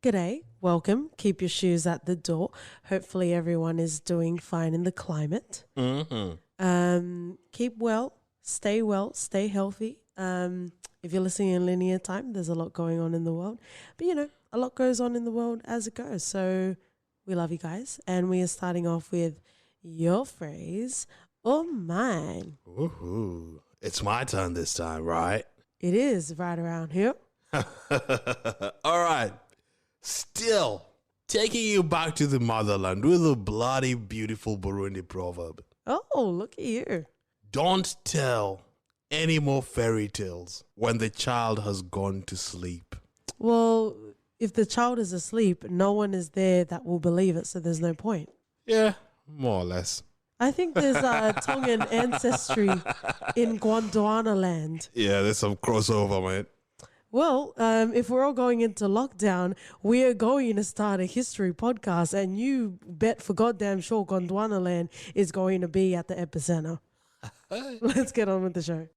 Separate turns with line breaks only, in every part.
G'day, welcome. Keep your shoes at the door. Hopefully everyone is doing fine in the climate. Keep well, stay healthy. If you're listening in linear time, there's a lot going on in the world. But, a lot goes on in the world as it goes. So we love you guys. And we are starting off with your phrase or mine.
Woohoo. It's my turn this time, right?
It is right around here.
All right. Still taking you back to the motherland with a bloody beautiful Burundi proverb.
Oh, look at you.
Don't tell any more fairy tales when the child has gone to sleep.
Well, if the child is asleep, no one is there that will believe it, so there's no point.
Yeah, more or less.
I think there's Tongan ancestry in Gondwana land.
Yeah, there's some crossover, mate.
Well, if we're all going into lockdown, we are going to start a history podcast, and you bet for goddamn sure Gondwana land is going to be at the epicenter. Let's get on with the show.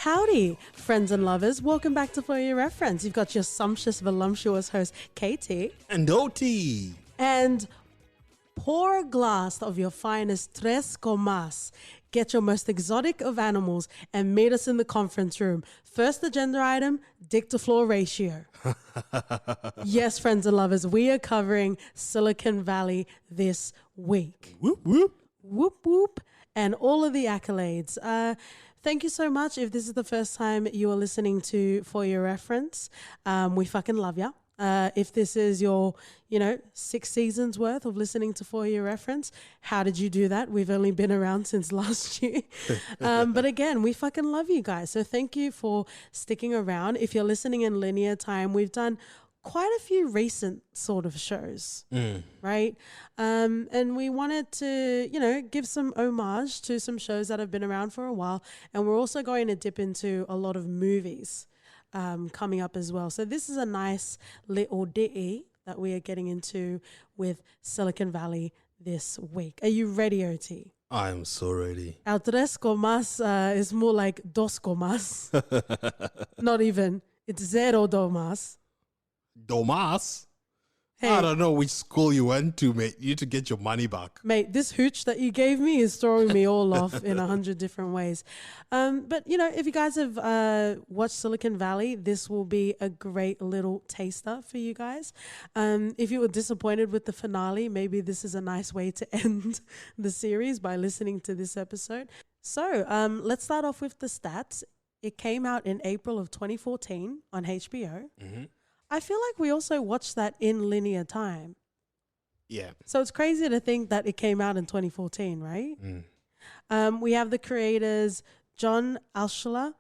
Howdy, friends and lovers. Welcome back to For Your Reference. You've got your sumptuous, voluptuous host, KT.
And OT.
And pour a glass of your finest tres comas. Get your most exotic of animals and meet us in the conference room. First agenda item, dick to floor ratio. Yes, friends and lovers, we are covering Silicon Valley this week.
Whoop, whoop.
Whoop, whoop. And all of the accolades. Thank you so much. If this is the first time you are listening to For Your Reference, we fucking love ya. If this is your, 6 seasons worth of listening to For Your Reference, how did you do that? We've only been around since last year. But again, we fucking love you guys. So thank you for sticking around. If you're listening in linear time, we've done quite a few recent sort of shows, right? And we wanted to, give some homage to some shows that have been around for a while. And we're also going to dip into a lot of movies coming up as well. So this is a nice little ditty that we are getting into with Silicon Valley this week. Are you ready, OT?
I'm so ready.
El tres comas is more like dos comas. Not even. It's zero domas.
Domas?
Hey.
I don't know which school you went to, mate. You need to get your money back.
Mate, this hooch that you gave me is throwing me all off in 100 different ways. But, if you guys have watched Silicon Valley, this will be a great little taster for you guys. If you were disappointed with the finale, maybe this is a nice way to end the series by listening to this episode. So let's start off with the stats. It came out in April of 2014 on HBO. Mm-hmm. I feel like we also watched that in linear time.
Yeah.
So it's crazy to think that it came out in 2014, right? We have the creators John Alschuler,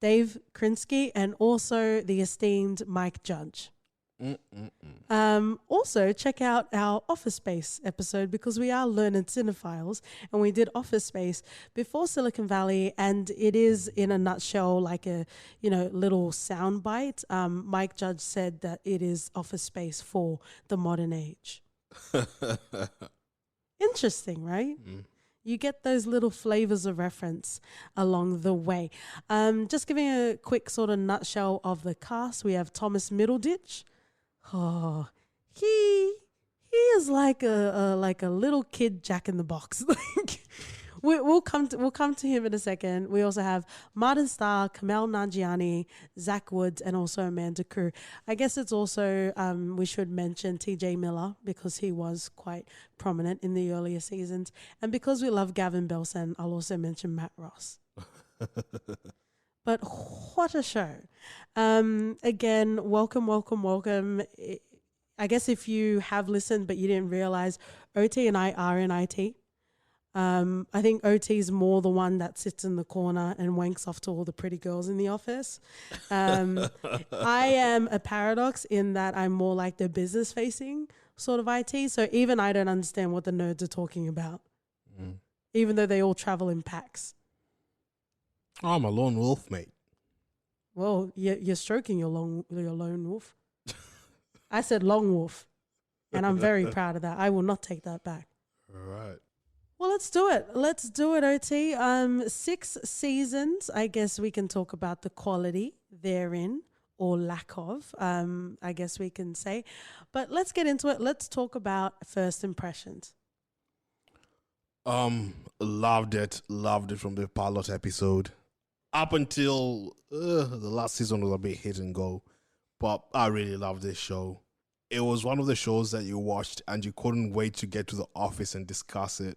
Dave Krinsky, and also the esteemed Mike Judge. Also, check out our Office Space episode because we are learned cinephiles and we did Office Space before Silicon Valley, and it is in a nutshell like a little sound bite. Mike Judge said that it is Office Space for the modern age. Interesting, right? You get those little flavors of reference along the way. Just giving a quick sort of nutshell of the cast, we have Thomas Middleditch. Oh, he is like a little kid Jack in the Box. We'll come to him in a second. We also have Martin Starr, Kamel Nanjiani, Zach Woods, and also Amanda Koo. I guess it's also we should mention T.J. Miller because he was quite prominent in the earlier seasons, and because we love Gavin Belson, I'll also mention Matt Ross. But what a show. Again, welcome. I guess if you have listened but you didn't realize, OT and I are in IT. I think OT is more the one that sits in the corner and wanks off to all the pretty girls in the office. I am a paradox in that I'm more like the business-facing sort of IT. So even I don't understand what the nerds are talking about. even though they all travel in packs.
Oh, I'm a lone wolf, mate.
Well, you're stroking your lone wolf. I said long wolf, and I'm very proud of that. I will not take that back.
All right.
Well, let's do it. Let's do it, OT. 6 seasons. I guess we can talk about the quality therein or lack of, I guess we can say. But let's get into it. Let's talk about first impressions.
Loved it from the pilot episode. Up until the last season was a bit hit and go. But I really loved this show. It was one of the shows that you watched and you couldn't wait to get to the office and discuss it.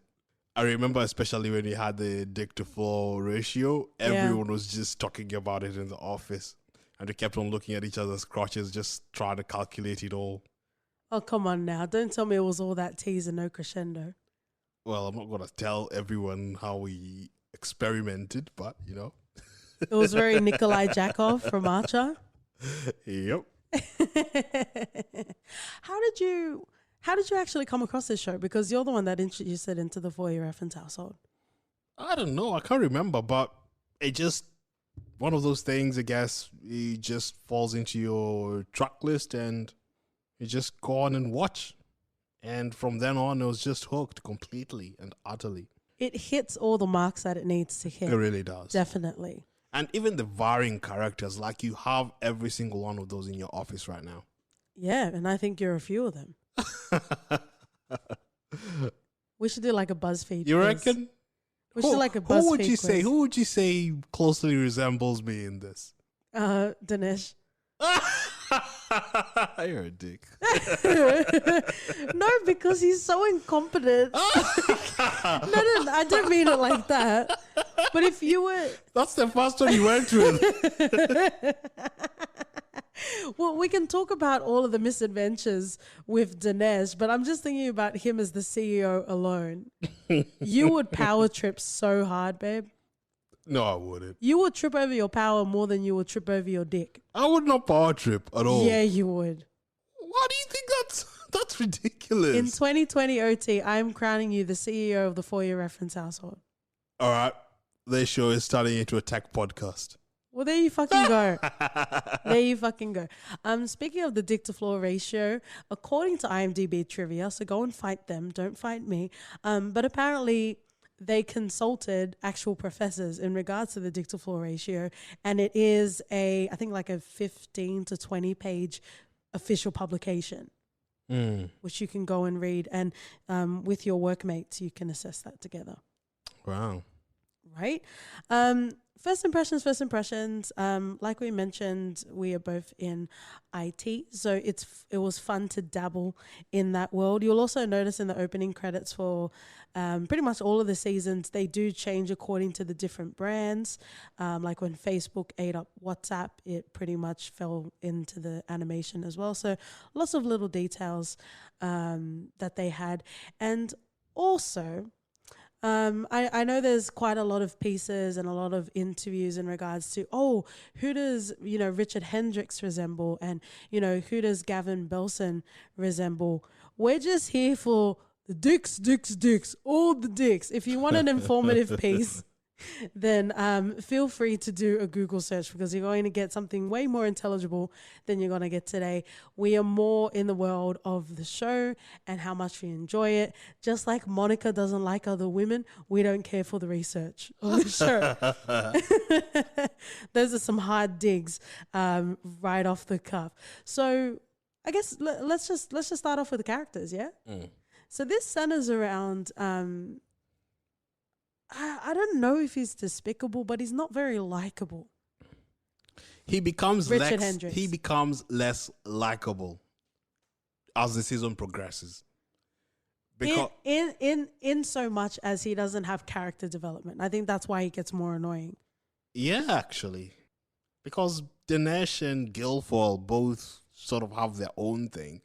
I remember especially when you had the dick to floor ratio, everyone was just talking about it in the office. And we kept on looking at each other's crotches, just trying to calculate it all.
Oh, come on now. Don't tell me it was all that tease and no crescendo.
Well, I'm not going to tell everyone how we experimented, but, you know.
It was very Nikolai Jakov from Archer.
Yep.
How did you actually come across this show? Because you're the one that introduced it into the For Your Reference household.
I don't know. I can't remember, but it just one of those things, I guess. It just falls into your track list and you just go on and watch. And from then on, it was just hooked completely and utterly.
It hits all the marks that it needs to hit.
It really does.
Definitely.
And even the varying characters, like you have every single one of those in your office right now.
Yeah, and I think you're a few of them. We should do like a BuzzFeed
You
quiz.
reckon?
We should do like a BuzzFeed
Who would you
quiz.
say? Who would you say closely resembles me in this?
Dinesh.
You're a dick.
No, because he's so incompetent. No, I don't mean it like that. But if you were...
That's the first one you went with.
Well, we can talk about all of the misadventures with Dinesh, but I'm just thinking about him as the CEO alone. You would power trip so hard, babe.
No, I wouldn't.
You would trip over your power more than you would trip over your dick.
I would not power trip at all.
Yeah, you would.
Why do you think that's ridiculous?
In 2020 OT, I'm crowning you the CEO of the For Your Reference household.
All right. This show is turning into a tech podcast.
Well, there you fucking go. There you fucking go. Speaking of the dick to floor ratio, according to IMDb trivia, so go and fight them, don't fight me. But apparently they consulted actual professors in regards to the dick to floor ratio, and it is I think like a 15 to 20 page official publication, which you can go and read, and with your workmates you can assess that together.
Wow.
Right? First impressions. Like we mentioned, we are both in IT, so it was fun to dabble in that world. You'll also notice in the opening credits for pretty much all of the seasons, they do change according to the different brands. Like when Facebook ate up WhatsApp, it pretty much fell into the animation as well. So lots of little details that they had. And also... I know there's quite a lot of pieces and a lot of interviews in regards to, who does, Richard Hendricks resemble, and, who does Gavin Belson resemble? We're just here for the dicks, all the dicks. If you want an informative piece, then feel free to do a Google search, because you're going to get something way more intelligible than you're going to get today. We are more in the world of the show and how much we enjoy it. Just like Monica doesn't like other women, we don't care for the research of the show. Those are some hard digs right off the cuff. So I guess let's just start off with the characters, yeah? So this centers around... I don't know if he's despicable, but he's not very likable.
He becomes
Richard Hendricks.
He becomes less likable as the season progresses. Because
in so much as he doesn't have character development. I think that's why he gets more annoying.
Yeah, actually. Because Dinesh and Guilfoyle both sort of have their own thing.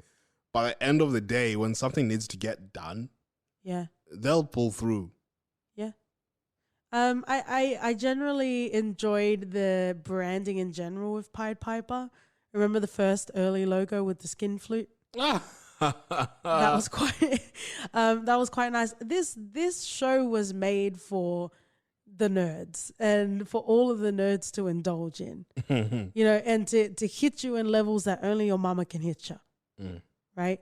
By the end of the day, when something needs to get done, they'll pull through.
Yeah. I generally enjoyed the branding in general with Pied Piper. Remember the first early logo with the skin flute? That was quite that was quite nice. This show was made for the nerds and for all of the nerds to indulge in. And to hit you in levels that only your mama can hit you. Right?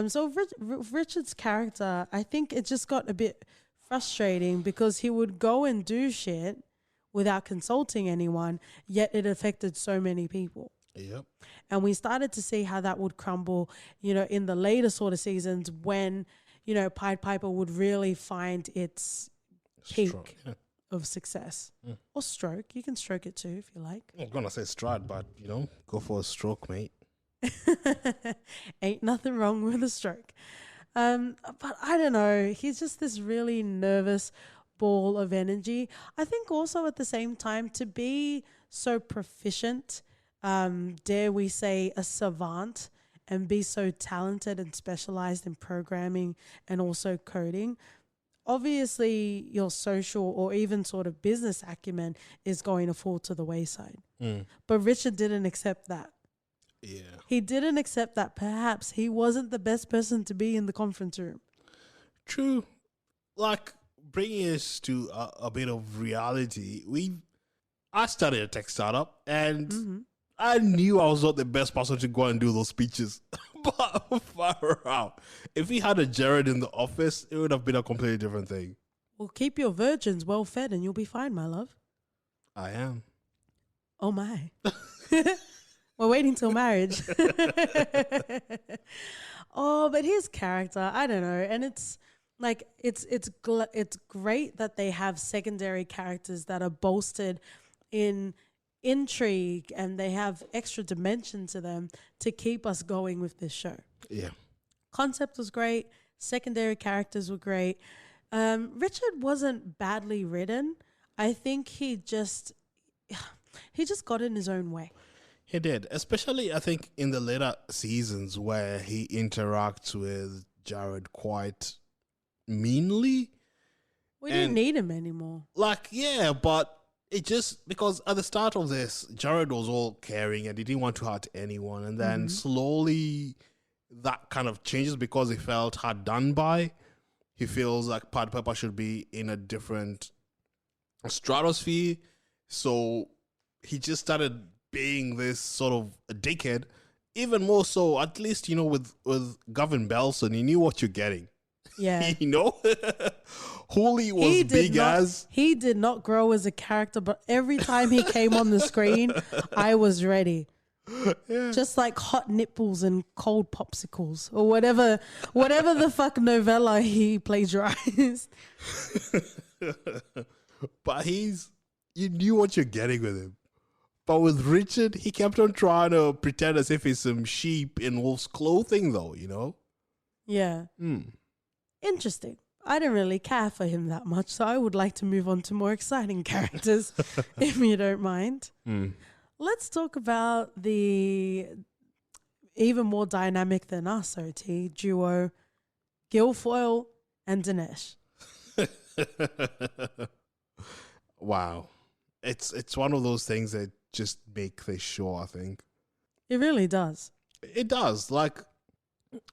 So Richard's character, I think it just got a bit frustrating because he would go and do shit without consulting anyone, yet it affected so many people.
Yep.
And we started to see how that would crumble, in the later sort of seasons when, Pied Piper would really find its peak of success. Or stroke. You can stroke it too if you like.
I'm going to say stride, but, go for a stroke, mate.
Ain't nothing wrong with a stroke. But I don't know. He's just this really nervous ball of energy. I think also at the same time to be so proficient, dare we say a savant, and be so talented and specialized in programming and also coding, obviously your social or even sort of business acumen is going to fall to the wayside. But Richard didn't accept that.
Yeah.
He didn't accept that perhaps he wasn't the best person to be in the conference room.
True. Like, bringing us to a bit of reality, I started a tech startup and I knew I was not the best person to go and do those speeches. But far out. If we had a Jared in the office, it would have been a completely different thing.
Well, keep your virgins well fed and you'll be fine, my love.
I am.
Oh, my. We're waiting till marriage. Oh, but his character, I don't know. And it's like, it's great that they have secondary characters that are bolstered in intrigue and they have extra dimension to them to keep us going with this show.
Yeah. Concept
was great. Secondary characters were great. Richard wasn't badly written. I think he just got in his own way.
He did, especially I think in the later seasons where he interacts with Jared quite meanly.
We didn't need him anymore.
Like, yeah, but it just, because at the start of this, Jared was all caring and he didn't want to hurt anyone. And then slowly that kind of changes because he felt hard done by. He feels like Pied Piper should be in a different stratosphere. So he just started being this sort of a dickhead. Even more so, at least, with Gavin Belson, you knew what you're getting.
Yeah.
Holy was big as.
He did not grow as a character, but every time he came on the screen, I was ready. Yeah. Just like hot nipples and cold popsicles or whatever the fuck novella he plagiarized.
But you knew what you're getting with him. But with Richard, he kept on trying to pretend as if he's some sheep in wolf's clothing, though,
Yeah. Interesting. I didn't really care for him that much, so I would like to move on to more exciting characters, if you don't mind. Let's talk about the even more dynamic than us, OT, duo Guilfoyle and Dinesh.
Wow. It's one of those things that just make this show, I think.
It really does.
It does. Like,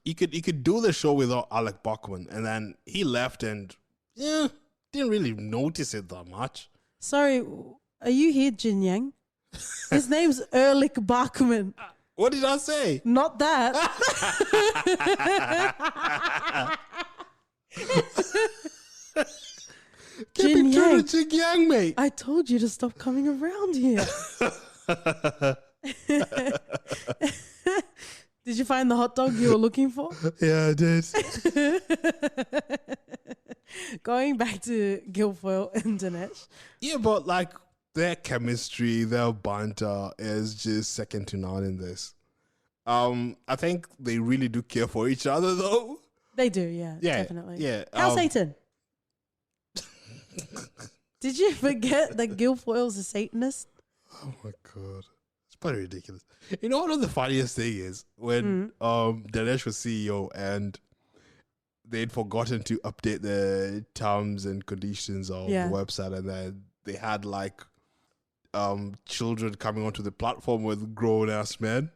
you could do the show without Alec Bachmann, and then he left and didn't really notice it that much.
Sorry, are you here, Jin Yang? His name's Erlich Bachmann.
What did I say?
Not that.
Jin Yang, mate.
I told you to stop coming around here. Did you find the hot dog you were looking for?
Yeah, I did.
Going back to Guilfoyle and Dinesh.
Yeah, but like their chemistry, their banter is just second to none in this. I think they really do care for each other, though.
They do, yeah, definitely.
Yeah.
How's Satan? Did you forget that Guilfoyle's a Satanist?
Oh my god. It's pretty ridiculous. You know, one of the funniest thing is when Dinesh was CEO and they'd forgotten to update the terms and conditions of the website, and then they had like children coming onto the platform with grown ass men.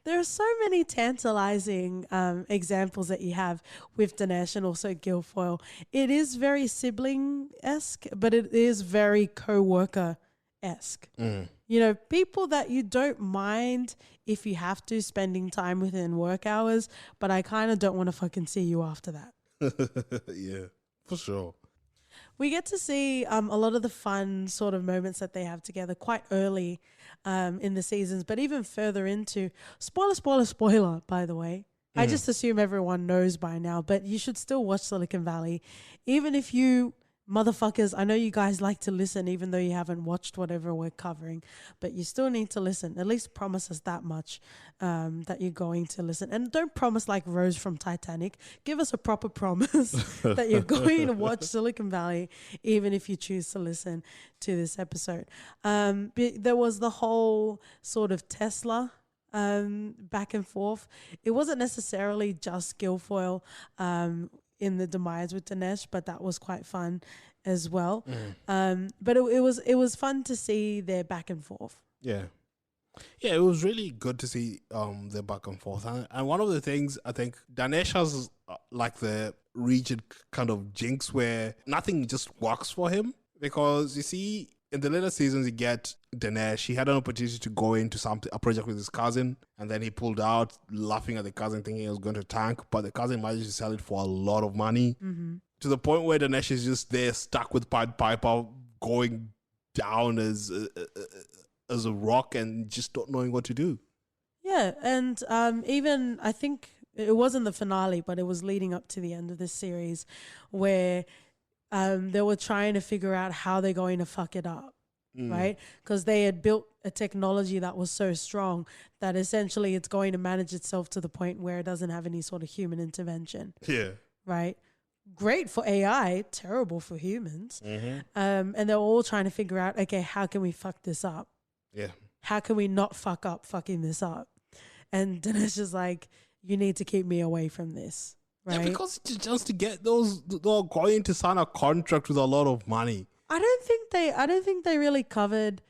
There are so many tantalizing examples that you have with Dinesh and also Guilfoyle. It is very sibling-esque, but it is very co-worker-esque. You know, people that you don't mind if you have to spending time within work hours, but I kind of don't want to fucking see you after that.
Yeah, for sure.
We get to see a lot of the fun sort of moments that they have together quite early in the seasons, but even further into spoiler, by the way. I just assume everyone knows by now, but you should still watch Silicon Valley. Even if you motherfuckers, I know you guys like to listen even though you haven't watched whatever we're covering, but you still need to listen. At least promise us that much, that you're going to listen. And don't promise like Rose from Titanic. Give us a proper promise that you're going to watch Silicon Valley even if you choose to listen to this episode. There was the whole sort of Tesla back and forth. It wasn't necessarily just Guilfoyle in the demise with Dinesh, but that was quite fun as well. But it was fun to see their back and forth.
Yeah, it was really good to see their back and forth. And one of the things I think Dinesh has like the rigid kind of jinx where nothing just works for him, because you see in the later seasons you get Dinesh. He had an opportunity to go into a project with his cousin, and then he pulled out, laughing at the cousin, thinking it was going to tank, but the cousin managed to sell it for a lot of money, to the point where Dinesh is just there stuck with Pied Piper, going down as a rock and just not knowing what to do.
Yeah, and even I think it wasn't the finale, but it was leading up to the end of this series where they were trying to figure out how they're going to fuck it up, right? Because they had built a technology that was so strong that essentially it's going to manage itself to the point where it doesn't have any sort of human intervention.
Yeah.
Right? Great for AI, terrible for humans. And they're all trying to figure out, okay, how can we fuck this up?
Yeah.
How can we not fuck up fucking this up? And Dinesh is like, you need to keep me away from this. Right?
Yeah, because just to get those, they're going to sign a contract with a lot of money.
I don't think they really covered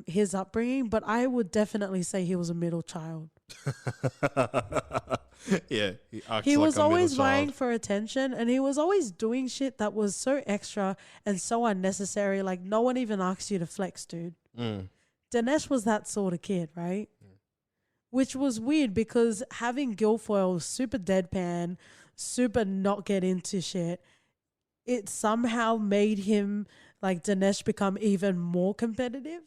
his upbringing, but I would definitely say he was a middle child.
Yeah,
he was always vying for attention, and he was always doing shit that was so extra and so unnecessary. Like, no one even asked you to flex, dude. Dinesh was that sort of kid, right? Which was weird because having Guilfoyle super deadpan, super not get into shit, it somehow made him, like, Dinesh become even more competitive.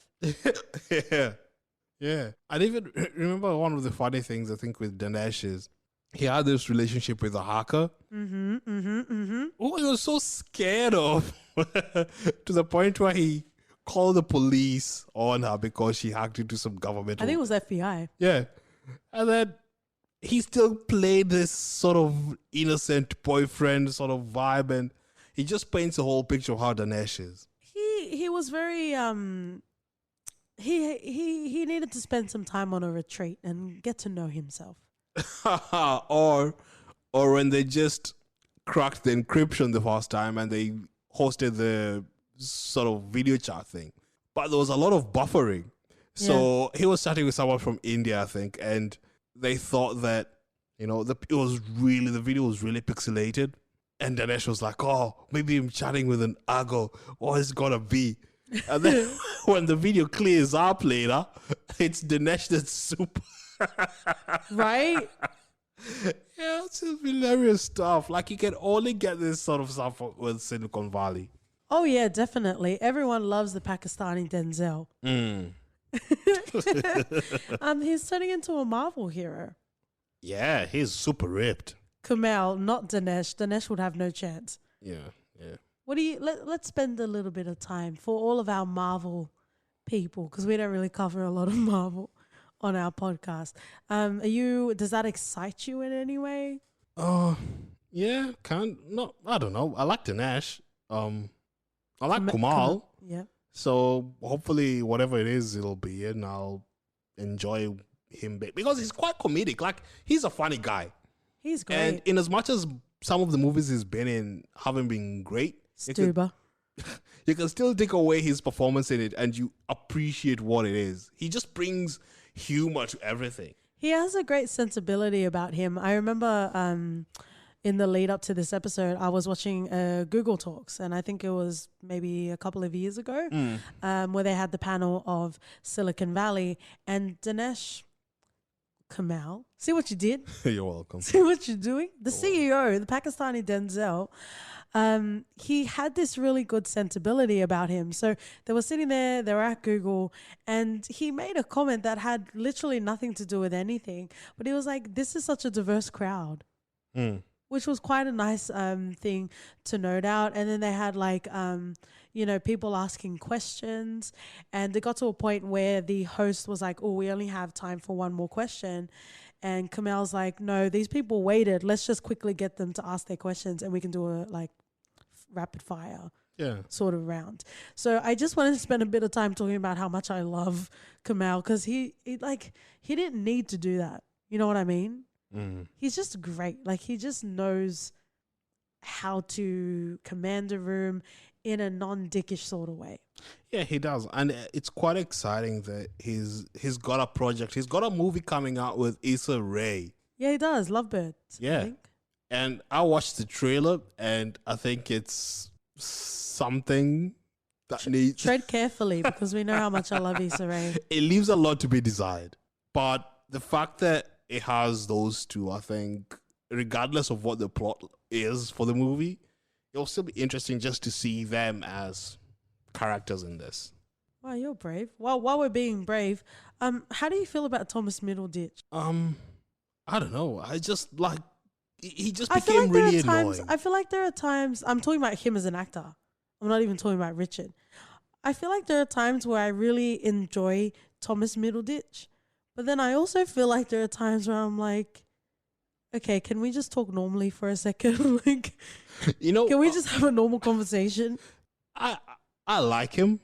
Yeah. I even remember one of the funny things I think with Dinesh is he had this relationship with a hacker who he was so scared of to the point where he called the police on her because she hacked into some government.
I think it was FBI.
Yeah. And then he still played this sort of innocent boyfriend sort of vibe, and he just paints a whole picture of how Dinesh is.
He was very he needed to spend some time on a retreat and get to know himself.
or when they just cracked the encryption the first time and they hosted the sort of video chat thing. But there was a lot of buffering. So he was chatting with someone from India, I think, and they thought that, the video was really pixelated. And Dinesh was like, oh, maybe I'm chatting with an Ago. What is it going to be? And then when the video clears up later, it's Dinesh that's super.
Right?
Yeah, it's just hilarious stuff. Like, you can only get this sort of stuff with Silicon Valley.
Oh, yeah, definitely. Everyone loves the Pakistani Denzel. He's turning into a Marvel hero.
Yeah, he's super ripped.
Kumail, not Dinesh. Dinesh would have no chance.
Yeah.
What do you? Let's spend a little bit of time for all of our Marvel people, because we don't really cover a lot of Marvel on our podcast. Does that excite you in any way?
Yeah, I don't know. I like Dinesh. I like Kumail.
Yeah.
So hopefully whatever it is, it'll be, and I'll enjoy him because he's quite comedic. Like, he's a funny guy.
He's great.
And in as much as some of the movies he's been in haven't been great,
Stuber.
You can still take away his performance in it and you appreciate what it is. He just brings humor to everything.
He has a great sensibility about him. I remember in the lead up to this episode, I was watching Google Talks, and I think it was maybe a couple of years ago, where they had the panel of Silicon Valley, and Dinesh Kamal. See what you did?
You're welcome.
See what you're doing? The CEO, the Pakistani Denzel, he had this really good sensibility about him. So they were sitting there, they were at Google, and he made a comment that had literally nothing to do with anything. But he was like, this is such a diverse crowd. Which was quite a nice thing to note out. And then they had like, people asking questions. And it got to a point where the host was like, oh, we only have time for one more question. And Kamal's like, no, these people waited. Let's just quickly get them to ask their questions and we can do a like rapid fire sort of round. So I just wanted to spend a bit of time talking about how much I love Kamal, because he didn't need to do that. You know what I mean? He's just great. Like, he just knows how to command a room in a non-dickish sort of way.
Yeah, he does. And it's quite exciting that he's got a project. He's got a movie coming out with Issa Rae.
Yeah, he does. Lovebirds.
Yeah.
I think.
And I watched the trailer, and I think it's something that needs...
Tread carefully, because we know how much I love Issa Rae.
It leaves a lot to be desired. But the fact that it has those two, I think, regardless of what the plot is for the movie, it'll still be interesting just to see them as characters in this.
Wow, you're brave. Well, while we're being brave, how do you feel about Thomas Middleditch?
I don't know. I just like he just
I feel
became
like
really
times,
annoying.
I feel like there are times, I'm talking about him as an actor. I'm not even talking about Richard. I feel like there are times where I really enjoy Thomas Middleditch. But then I also feel like there are times where I'm like, okay, can we just talk normally for a second? Like, can we just have a normal conversation?
I like him.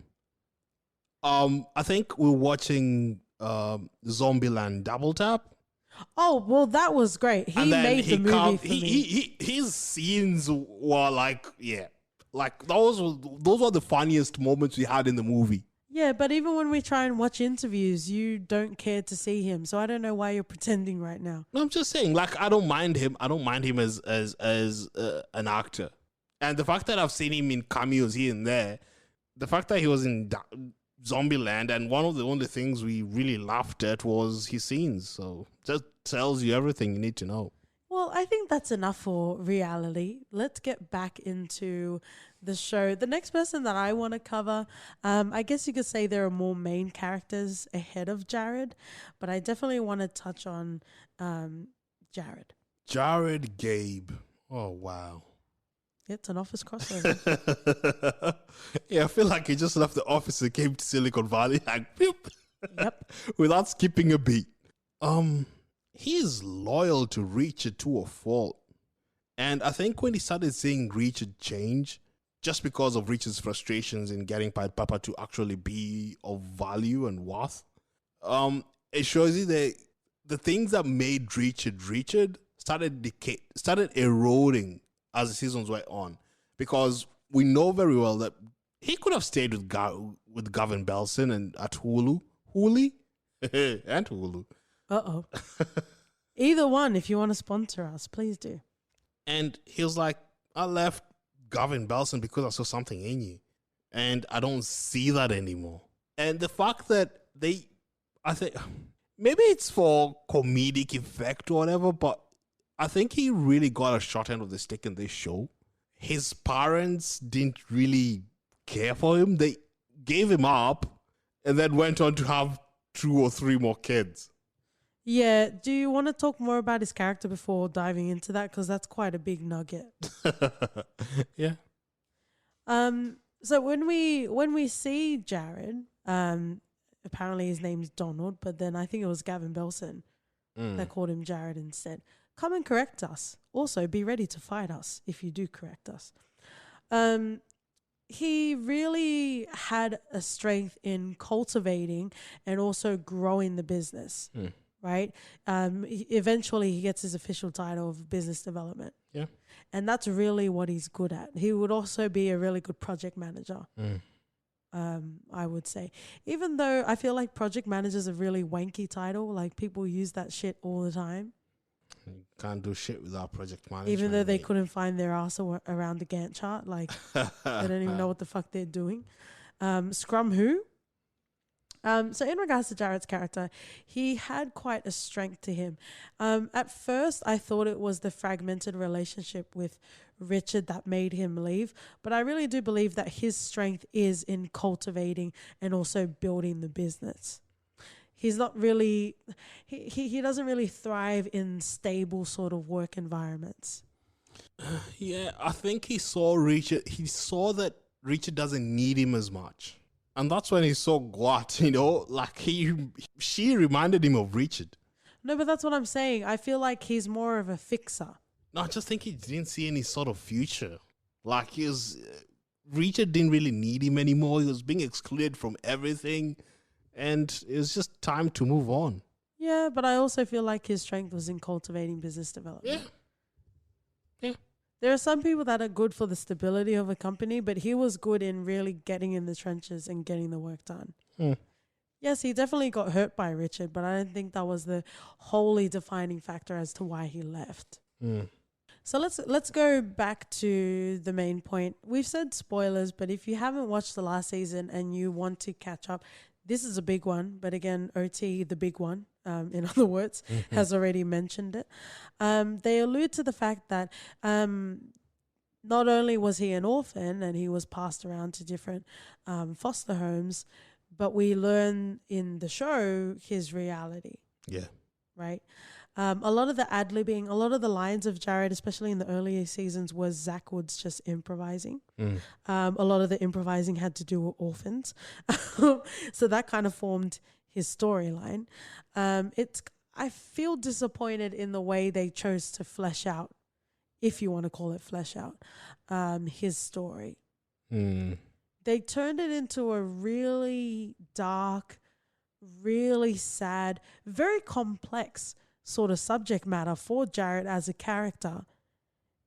I think we're watching Zombieland Double Tap.
Oh, well, that was great. He made the movie for me.
His scenes were like, those were the funniest moments we had in the movie.
Yeah, but even when we try and watch interviews, you don't care to see him. So I don't know why you're pretending right now.
No, I'm just saying, like, I don't mind him. I don't mind him as an actor. And the fact that I've seen him in cameos here and there, the fact that he was in Zombieland, and one of the only things we really laughed at was his scenes. So just tells you everything you need to know.
Well, I think that's enough for reality. Let's get back into the show. The next person that I want to cover, I guess you could say there are more main characters ahead of Jared, but I definitely want to touch on Jared.
Jared Gabe. Oh, wow.
It's an Office crossover.
Yeah, I feel like he just left the office and came to Silicon Valley like, beep,
Yep.
without skipping a beat. He is loyal to Richard to a fault. And I think when he started seeing Richard change, just because of Richard's frustrations in getting Pied Papa to actually be of value and worth, it shows you that the things that made Richard started eroding as the seasons went on. Because we know very well that he could have stayed with Gavin Belson and at Hulu. And Hulu.
Uh-oh. Either one, if you want to sponsor us, please do.
And he was like, I left Gavin Belson because I saw something in you. And I don't see that anymore. And the fact that I think, maybe it's for comedic effect or whatever, but I think he really got a short end of the stick in this show. His parents didn't really care for him. They gave him up and then went on to have 2 or 3 more kids.
Yeah, do you want to talk more about his character before diving into that? Because that's quite a big nugget.
Yeah.
So when we see Jared, apparently his name's Donald, but then I think it was Gavin Belson that called him Jared instead. Come and correct us. Also, be ready to fight us if you do correct us. He really had a strength in cultivating and also growing the business. Right? Eventually he gets his official title of business development.
Yeah.
And that's really what he's good at. He would also be a really good project manager. I would say. Even though I feel like project manager is a really wanky title, like people use that shit all the time.
You can't do shit without project management.
Even though they couldn't find their ass around the Gantt chart, like they don't even know what the fuck they're doing. Scrum who? So in regards to Jared's character, he had quite a strength to him. At first, I thought it was the fragmented relationship with Richard that made him leave, but I really do believe that his strength is in cultivating and also building the business. He's not really, he doesn't really thrive in stable sort of work environments.
Yeah, I think he saw Richard. He saw that Richard doesn't need him as much. And that's when he saw Gwat, like she reminded him of Richard.
No, but that's what I'm saying. I feel like he's more of a fixer.
No, I just think he didn't see any sort of future. Like Richard didn't really need him anymore. He was being excluded from everything. And it was just time to move on.
Yeah, but I also feel like his strength was in cultivating business development.
Yeah.
There are some people that are good for the stability of a company, but he was good in really getting in the trenches and getting the work done. Yes, he definitely got hurt by Richard, but I don't think that was the wholly defining factor as to why he left. So let's go back to the main point. We've said spoilers, but if you haven't watched the last season and you want to catch up, this is a big one. But again, OT, the big one, in other words, has already mentioned it. They allude to the fact that not only was he an orphan and he was passed around to different foster homes, but we learn in the show his reality. Yeah. Right? A lot of the ad-libbing, a lot of the lines of Jared, especially in the earlier seasons, was Zach Woods just improvising. A lot of the improvising had to do with orphans. So that kind of formed his storyline. I feel disappointed in the way they chose to flesh out, if you want to call it flesh out, his story. They turned it into a really dark, really sad, very complex sort of subject matter for Jared as a character.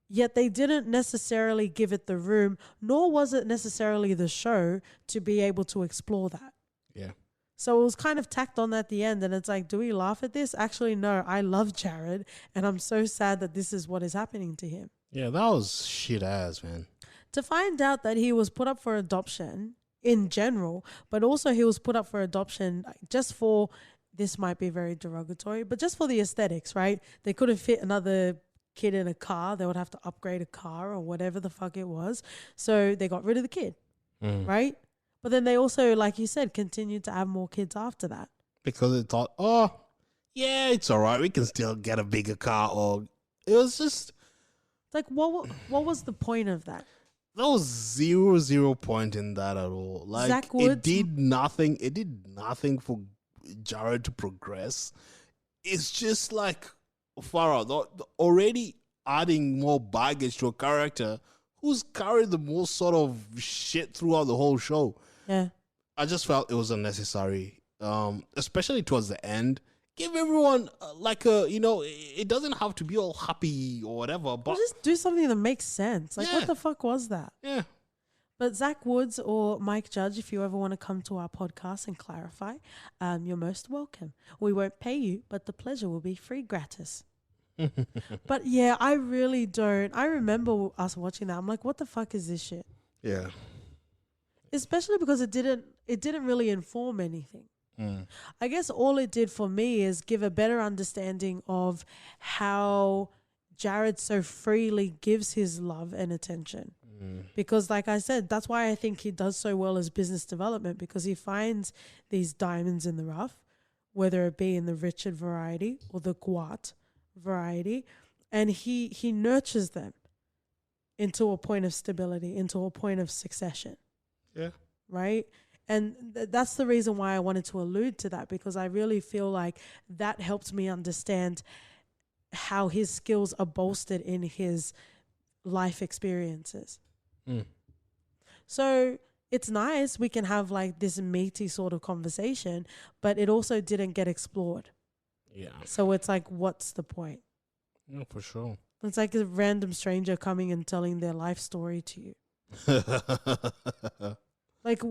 Yet they didn't necessarily give it the room, nor was it necessarily the show to be able to explore that. Yeah. So it was kind of tacked on at the end, and it's like, do we laugh at this? Actually, no, I love Jared, and I'm so sad that this is what is happening to him.
Yeah, that was shit ass, man.
To find out that he was put up for adoption in general, but also he was put up for adoption just for, this might be very derogatory, but just for the aesthetics, right? They couldn't fit another kid in a car. They would have to upgrade a car or whatever the fuck it was. So they got rid of the kid, right? But then they also, like you said, continued to have more kids after that.
Because they thought, oh, yeah, it's all right. We can still get a bigger car. Or it was just...
It's like, what was the point of that?
There was zero point in that at all. Like, Zach Woods, it did nothing for Jared to progress. It's just like, far out, already adding more baggage to a character who's carried the most sort of shit throughout the whole show. Yeah. I just felt it was unnecessary, especially towards the end. Give everyone it doesn't have to be all happy or whatever, but
just do something that makes sense. Like, what the fuck was that?
Yeah.
But Zach Woods or Mike Judge, if you ever want to come to our podcast and clarify, you're most welcome. We won't pay you, but the pleasure will be free gratis. But yeah, I really don't. I remember us watching that. I'm like, what the fuck is this shit? Yeah. Especially because it didn't really inform anything. I guess all it did for me is give a better understanding of how Jared so freely gives his love and attention. Because like I said, that's why I think he does so well as business development, because he finds these diamonds in the rough, whether it be in the Richard variety or the Gwat variety, and he nurtures them into a point of stability, into a point of succession. Yeah. Right? And that's the reason why I wanted to allude to that, because I really feel like that helped me understand how his skills are bolstered in his life experiences. So it's nice we can have like this meaty sort of conversation, but it also didn't get explored. Yeah. So it's like, what's the point?
Yeah, for sure.
It's like a random stranger coming and telling their life story to you. Like,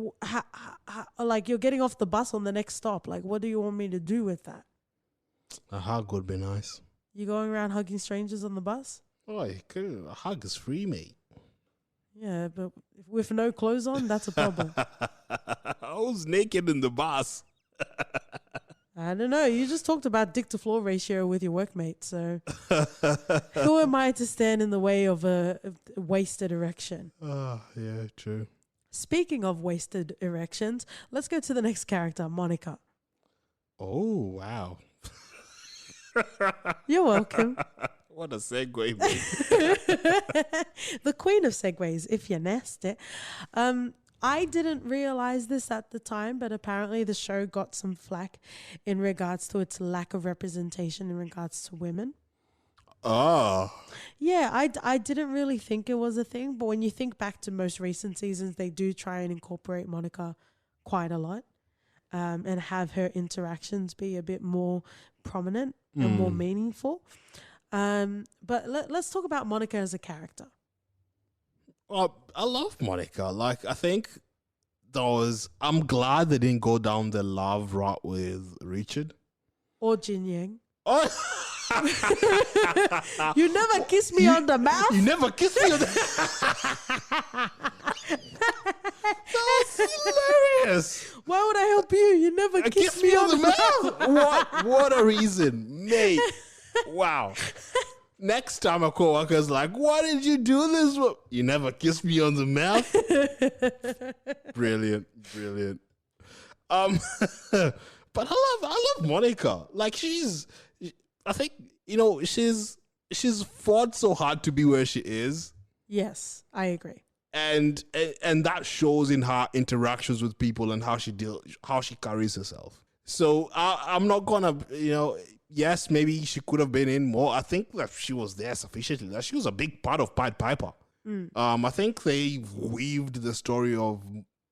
like you're getting off the bus on the next stop. Like, what do you want me to do with that?
A hug would be nice.
You going around hugging strangers on the bus?
Oh, a hug is free, mate.
Yeah, but with no clothes on, that's a problem.
I was naked in the bus.
I don't know. You just talked about dick to floor ratio with your workmate. So who am I to stand in the way of a wasted erection?
Oh, yeah, true.
Speaking of wasted erections, let's go to the next character, Monica.
Oh, wow.
You're welcome.
What a segue, mate.
The queen of segues, if you're nasty. I didn't realize this at the time, but apparently the show got some flack in regards to its lack of representation in regards to women.
Oh.
Yeah, I didn't really think it was a thing, but when you think back to most recent seasons, they do try and incorporate Monica quite a lot, and have her interactions be a bit more prominent and more meaningful. But let's talk about Monica as a character.
I love Monica. Like, I think I'm glad they didn't go down the love route with Richard.
Or Jin Yang.
Oh.
You never kiss me on the mouth.
You never kiss me on the That's hilarious.
Why would I help you? You never kiss me on the mouth.
What a reason, mate. Wow. Next time a coworker's like, why did you do this? You never kissed me on the mouth. Brilliant. But I love Monica. Like, I think, she's fought so hard to be where she is.
Yes, I agree.
And that shows in her interactions with people and how she carries herself. So I'm not gonna, yes, maybe she could have been in more. I think that she was there sufficiently. That she was a big part of Pied Piper. I think they weaved the story of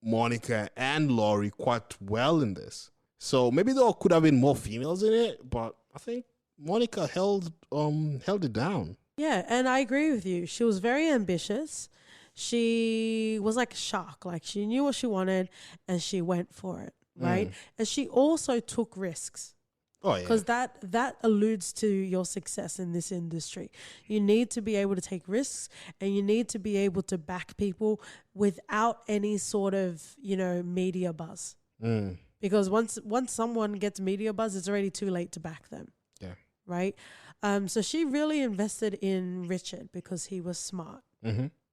Monica and Laurie quite well in this. So maybe there could have been more females in it, but I think Monica held it down.
Yeah, and I agree with you. She was very ambitious. She was like a shark. Like, she knew what she wanted and she went for it, right? And she also took risks.
Oh, yeah.
Because that alludes to your success in this industry. You need to be able to take risks and you need to be able to back people without any sort of, media buzz. Because once someone gets media buzz, it's already too late to back them.
Yeah.
Right? So she really invested in Richard because he was smart.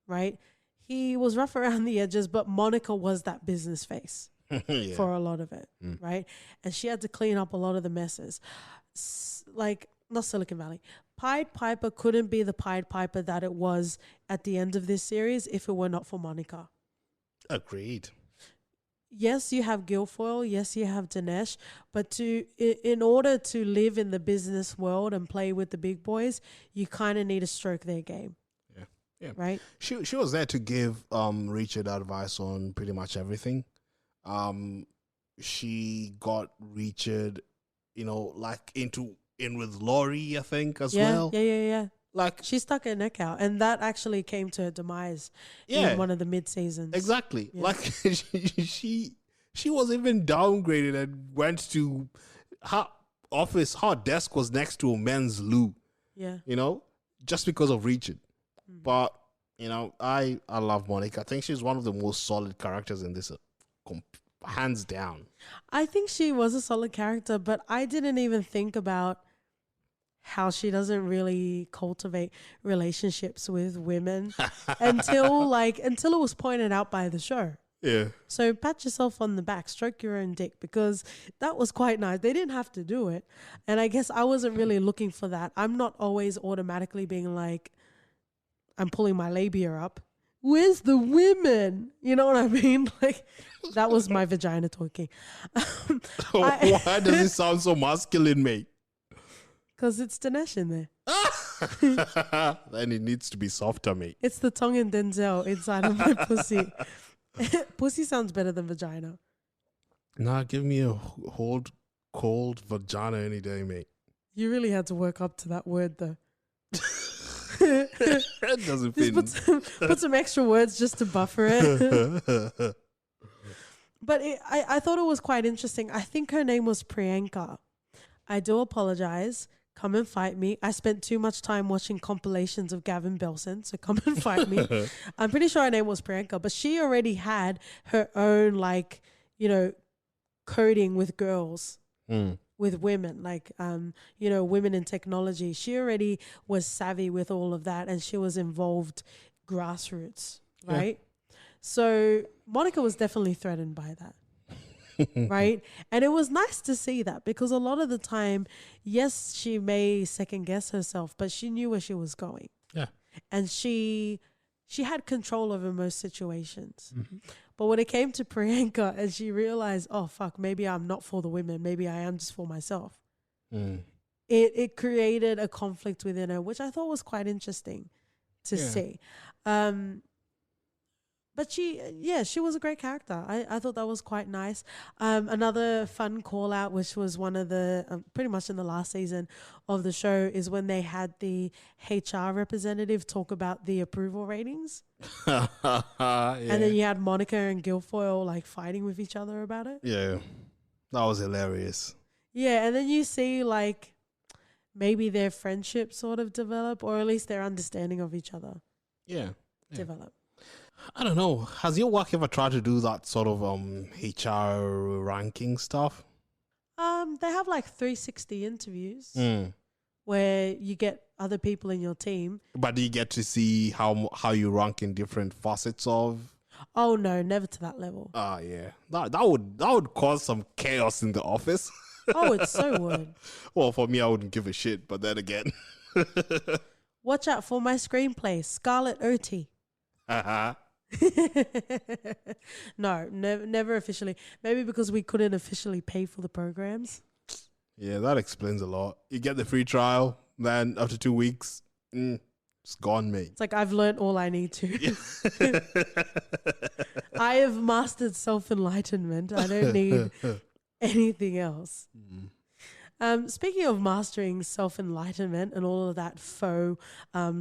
Right? He was rough around the edges, but Monica was that business face. Yeah. For a lot of it, right? And she had to clean up a lot of the messes. Like, not Silicon Valley. Pied Piper couldn't be the Pied Piper that it was at the end of this series if it were not for Monica.
Agreed.
Yes, you have Guilfoyle. Yes, you have Dinesh. But in order to live in the business world and play with the big boys, you kind of need to stroke their game.
Yeah.
Right?
She was there to give Richard advice on pretty much everything. She got Richard, like in with Laurie, I think, as well.
Yeah.
Like,
she stuck her neck out, and that actually came to her demise in one of the mid seasons.
Exactly. Yeah. Like, she was even downgraded and went to her office. Her desk was next to a men's loo.
Yeah.
Just because of Richard. But I love Monica. I think she's one of the most solid characters in this. Hands down.
I think she was a solid character, but I didn't even think about how she doesn't really cultivate relationships with women until it was pointed out by the show.
Yeah.
So pat yourself on the back, stroke your own dick, because that was quite nice. They didn't have to do it. And I guess I wasn't really looking for that. I'm not always automatically being like, I'm pulling my labia up. Where's the women? You know what I mean? Like, that was my vagina talking.
Why does it sound so masculine, mate?
Because it's Dinesh in there.
Then it needs to be softer, mate.
It's the tongue and Denzel inside of my pussy. Pussy sounds better than vagina.
Nah, give me a cold vagina any day, mate.
You really had to work up to that word, though.
It doesn't fit.
Put some extra words just to buffer it. But I thought it was quite interesting. I think her name was Priyanka. I do apologize. Come and fight me. I spent too much time watching compilations of Gavin Belson, so come and fight me. I'm pretty sure her name was Priyanka, but she already had her own, like, coding with girls, with women, like, women in technology. She already was savvy with all of that, and she was involved grassroots, right? Yeah. So Monica was definitely threatened by that. Right. And it was nice to see that, because a lot of the time, yes, she may second guess herself, but she knew where she was going.
Yeah.
And she had control over most situations. Mm-hmm. But when it came to Priyanka and she realized, oh, fuck, maybe I'm not for the women. Maybe I am just for myself. It created a conflict within her, which I thought was quite interesting to see. But she was a great character. I thought that was quite nice. Another fun call out, which was one of the, pretty much in the last season of the show, is when they had the HR representative talk about the approval ratings. And then you had Monica and Guilfoyle like fighting with each other about it.
Yeah, that was hilarious.
Yeah, and then you see like maybe their friendship sort of develop, or at least their understanding of each other develop.
I don't know. Has your work ever tried to do that sort of HR ranking stuff?
They have like 360 interviews where you get other people in your team.
But do you get to see how you rank in different facets of?
Oh no, never to that level.
Yeah. That would cause some chaos in the office.
Oh, it so would. Well,
for me, I wouldn't give a shit. But then again,
watch out for my screenplay, Scarlet OT. No, never officially. Maybe because we couldn't officially pay for the programs.
Yeah, that explains a lot. You get the free trial, then after 2 weeks, it's gone, mate.
It's like I've learned all I need to. I have mastered self-enlightenment. I don't need anything else. Speaking of mastering self-enlightenment and all of that faux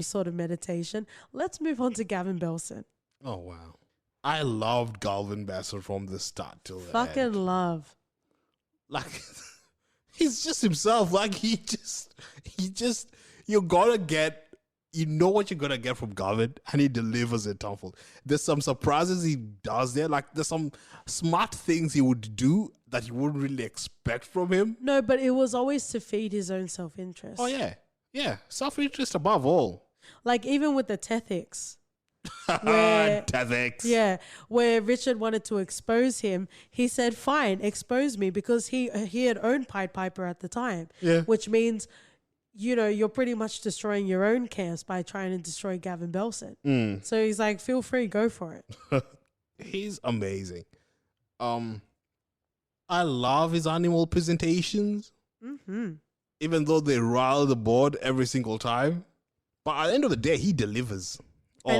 sort of meditation, let's move on to Gavin Belson.
Oh, wow. I loved Galvin Besson from the start till the end.
Fucking love.
Like, he's just himself. Like, you're gonna get, you know what you're gonna get from Galvin, and he delivers it tenfold. There's some surprises he does there. Like, there's some smart things he would do that you wouldn't really expect from him.
No, but it was always to feed his own self-interest.
Oh, yeah. Yeah. Self-interest above all.
Like, even with the Tethics. Where Richard wanted to expose him, he said, fine, expose me, because he had owned Pied Piper at the time, which means you're pretty much destroying your own camps by trying to destroy Gavin Belson. So he's like, feel free, go for it.
He's amazing. I love his animal presentations, even though they rile the board every single time, but at the end of the day he delivers.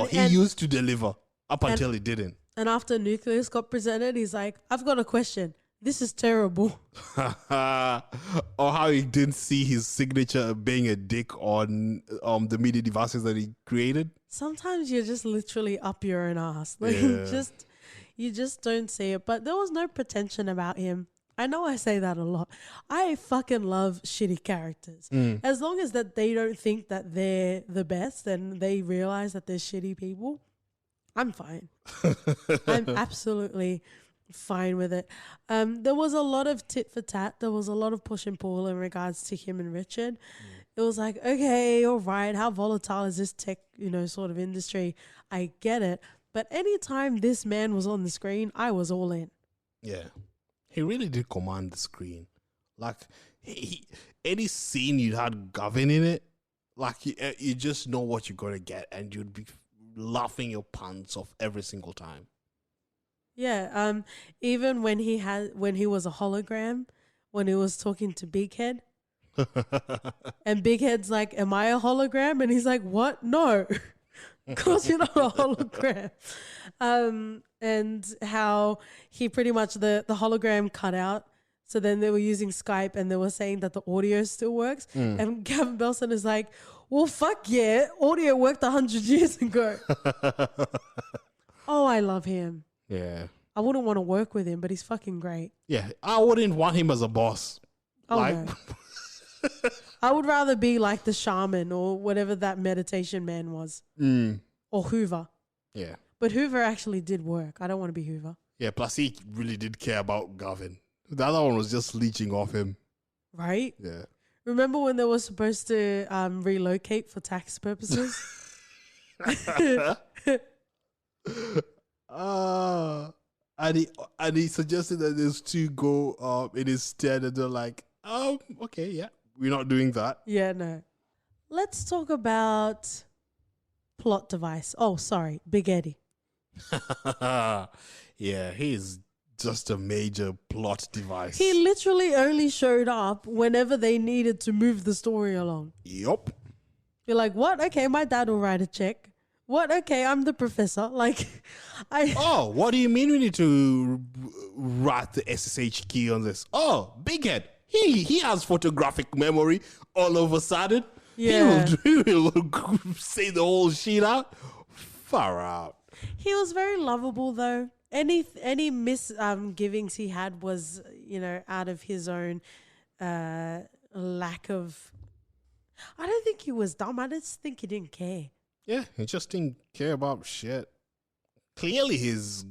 He used to deliver up until he didn't. And
after Nucleus got presented, he's like, I've got a question. This is terrible.
Or how he didn't see his signature being a dick on the media devices that he created.
Sometimes you're just literally up your own ass. Like, you just don't see it. But there was no pretension about him. I know I say that a lot. I fucking love shitty characters. As long as that they don't think that they're the best and they realize that they're shitty people, I'm fine. I'm absolutely fine with it. There was a lot of tit for tat. There was a lot of push and pull in regards to him and Richard. It was like, okay, all right, how volatile is this tech, sort of industry? I get it. But anytime this man was on the screen, I was all in.
Yeah. He really did command the screen. Like, any scene you had Gavin in it, like, you just know what you're going to get, and you'd be laughing your pants off every single time.
Yeah. Even when he was a hologram, when he was talking to Big Head, and Big Head's like, "Am I a hologram?" And he's like, "What? No." Of course you're not a hologram. And how he pretty much, the hologram cut out. So then they were using Skype and they were saying that the audio still works. And Gavin Belson is like, well, fuck yeah, audio worked 100 years ago. Oh, I love him.
Yeah.
I wouldn't want to work with him, but he's fucking great.
Yeah, I wouldn't want him as a boss.
Oh,
like,
no. I would rather be like the shaman or whatever that meditation man was. Or Hoover.
Yeah.
But Hoover actually did work. I don't want to be Hoover.
Yeah, plus he really did care about Gavin. The other one was just leeching off him.
Right?
Yeah.
Remember when they were supposed to relocate for tax purposes?
And he suggested that there's two go in his stead, and they're like, okay, yeah, we're not doing that.
Yeah, no. Let's talk about plot device. Oh, sorry, Big Eddie.
Yeah, he's just a major plot device.
He literally only showed up whenever they needed to move the story along.
Yup.
You're like, what? Okay, my dad will write a check. What? Okay, I'm the professor. Like,
Oh, what do you mean we need to write the SSH key on this? Oh, Big Head. He has photographic memory all of a sudden.
Yeah.
He will say the whole shit out. Far out.
He was very lovable, though. Any misgivings he had was, out of his own lack of. I don't think he was dumb. I just think he didn't care.
Yeah, he just didn't care about shit. Clearly, he's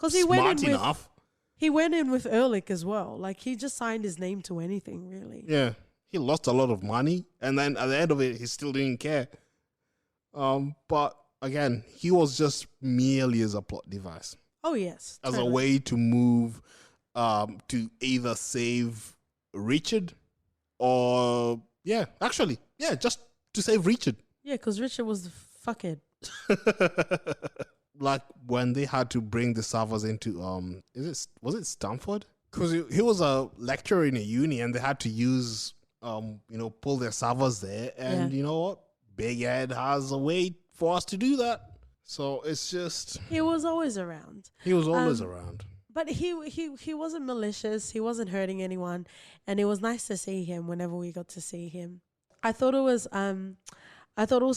He
smart enough.
He went in with Erlich as well. Like, he just signed his name to anything, really.
Yeah, he lost a lot of money, and then at the end of it, he still didn't care. But again, he was just merely as a plot device.
Oh, yes.
As a way to move to either save Richard or, just to save Richard.
Yeah, because Richard was the fuckhead.
Like when they had to bring the servers into, was it Stanford? Because he was a lecturer in a uni and they had to use, pull their servers there. And you know what? Big Ed has a way for us to do that. So it's just...
He was always around.
He was always around.
But he wasn't malicious. He wasn't hurting anyone. And it was nice to see him whenever we got to see him. I thought it was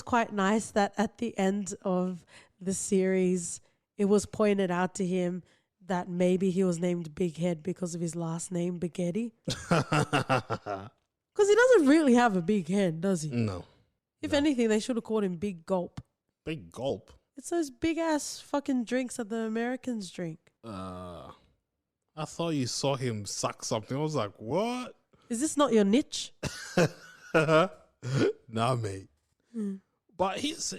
quite nice that at the end of the series, it was pointed out to him that maybe he was named Big Head because of his last name, Bigetti. Because he doesn't really have a big head, does he?
No.
If anything, they should have called him Big Gulp.
Big Gulp?
It's those big ass fucking drinks that the Americans drink.
I thought you saw him suck something. I was like, what?
Is this not your niche?
Nah, mate. But he's,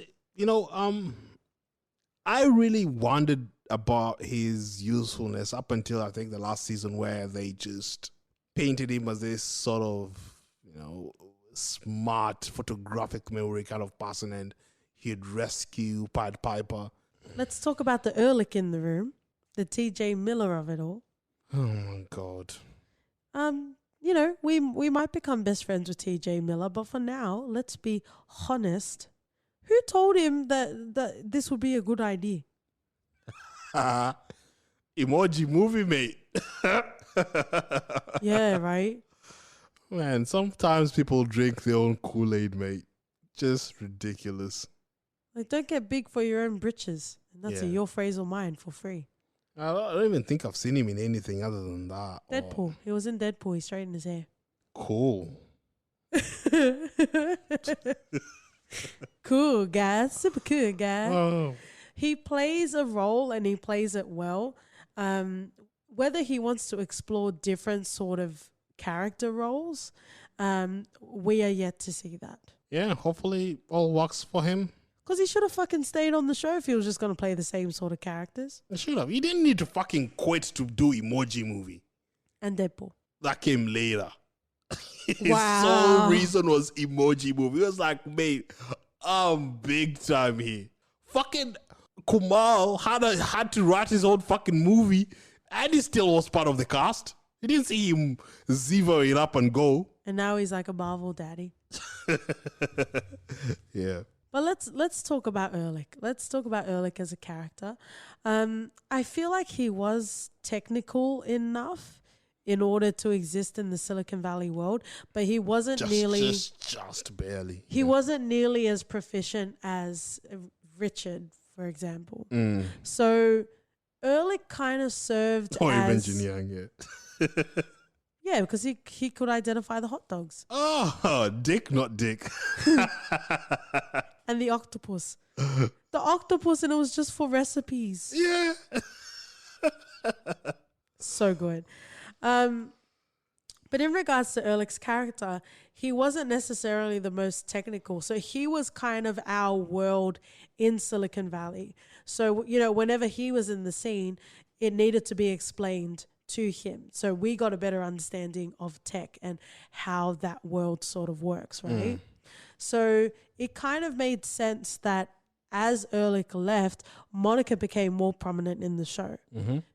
I really wondered about his usefulness up until I think the last season where they just painted him as this sort of, smart photographic memory kind of person, and he'd rescue Pied Piper.
Let's talk about the Erlich in the room, the TJ Miller of it all.
Oh my God.
We might become best friends with TJ Miller, but for now, let's be honest. Who told him that this would be a good idea?
Emoji movie, mate.
Yeah, right?
Man, sometimes people drink their own Kool-Aid, mate. Just ridiculous.
Like, don't get big for your own britches. And that's your phrase or mine for free.
I don't even think I've seen him in anything other than that.
Deadpool. He was in Deadpool. He straightened his hair.
Cool.
Cool, guys. Super cool, guys.
Oh.
He plays a role and he plays it well. Whether he wants to explore different sort of character roles, we are yet to see that.
Yeah, hopefully all works for him.
Because he should have fucking stayed on the show if he was just going to play the same sort of characters.
He should have. He didn't need to fucking quit to do Emoji Movie.
And Deadpool.
That came later. His
Wow.
sole reason was Emoji Movie. He was like, mate, I'm big time here. Fucking Kumal had to write his own fucking movie, and he still was part of the cast. You didn't see him ziva it up and go.
And now he's like a Marvel daddy.
Yeah.
But let's talk about Erlich. Let's talk about Erlich as a character. I feel like he was technical enough in order to exist in the Silicon Valley world, but he wasn't
just barely.
He wasn't nearly as proficient as Richard, for example. So Erlich kind of served
Or even
as...
Jin Yang, yeah.
Yeah, because he could identify the hot dogs.
Oh, Dick, not Dick.
And the octopus. The octopus, and it was just for recipes.
Yeah.
So good. But in regards to Erlich's character, he wasn't necessarily the most technical. So he was kind of our world in Silicon Valley. So, you know, whenever he was in the scene, it needed to be explained to him. So we got a better understanding of tech and how that world sort of works, right? So it kind of made sense that as Erlich left, Monica became more prominent in the show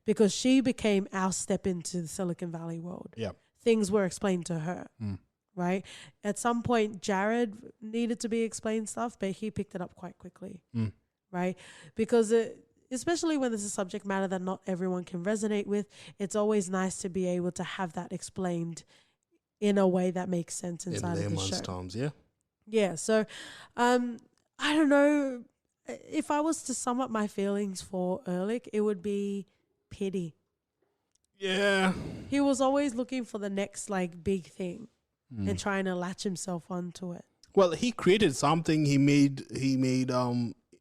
because she became our step into the Silicon Valley world.
Yeah.
Things were explained to her, right? At some point, Jared needed to be explained stuff, but he picked it up quite quickly, right? Because especially when there's a subject matter that not everyone can resonate with, it's always nice to be able to have that explained in a way that makes sense inside of the show.
Terms, yeah.
Yeah, so I don't know. If I was to sum up my feelings for Erlich, it would be pity.
Yeah.
He was always looking for the next like big thing and trying to latch himself onto it.
Well, he created something. He made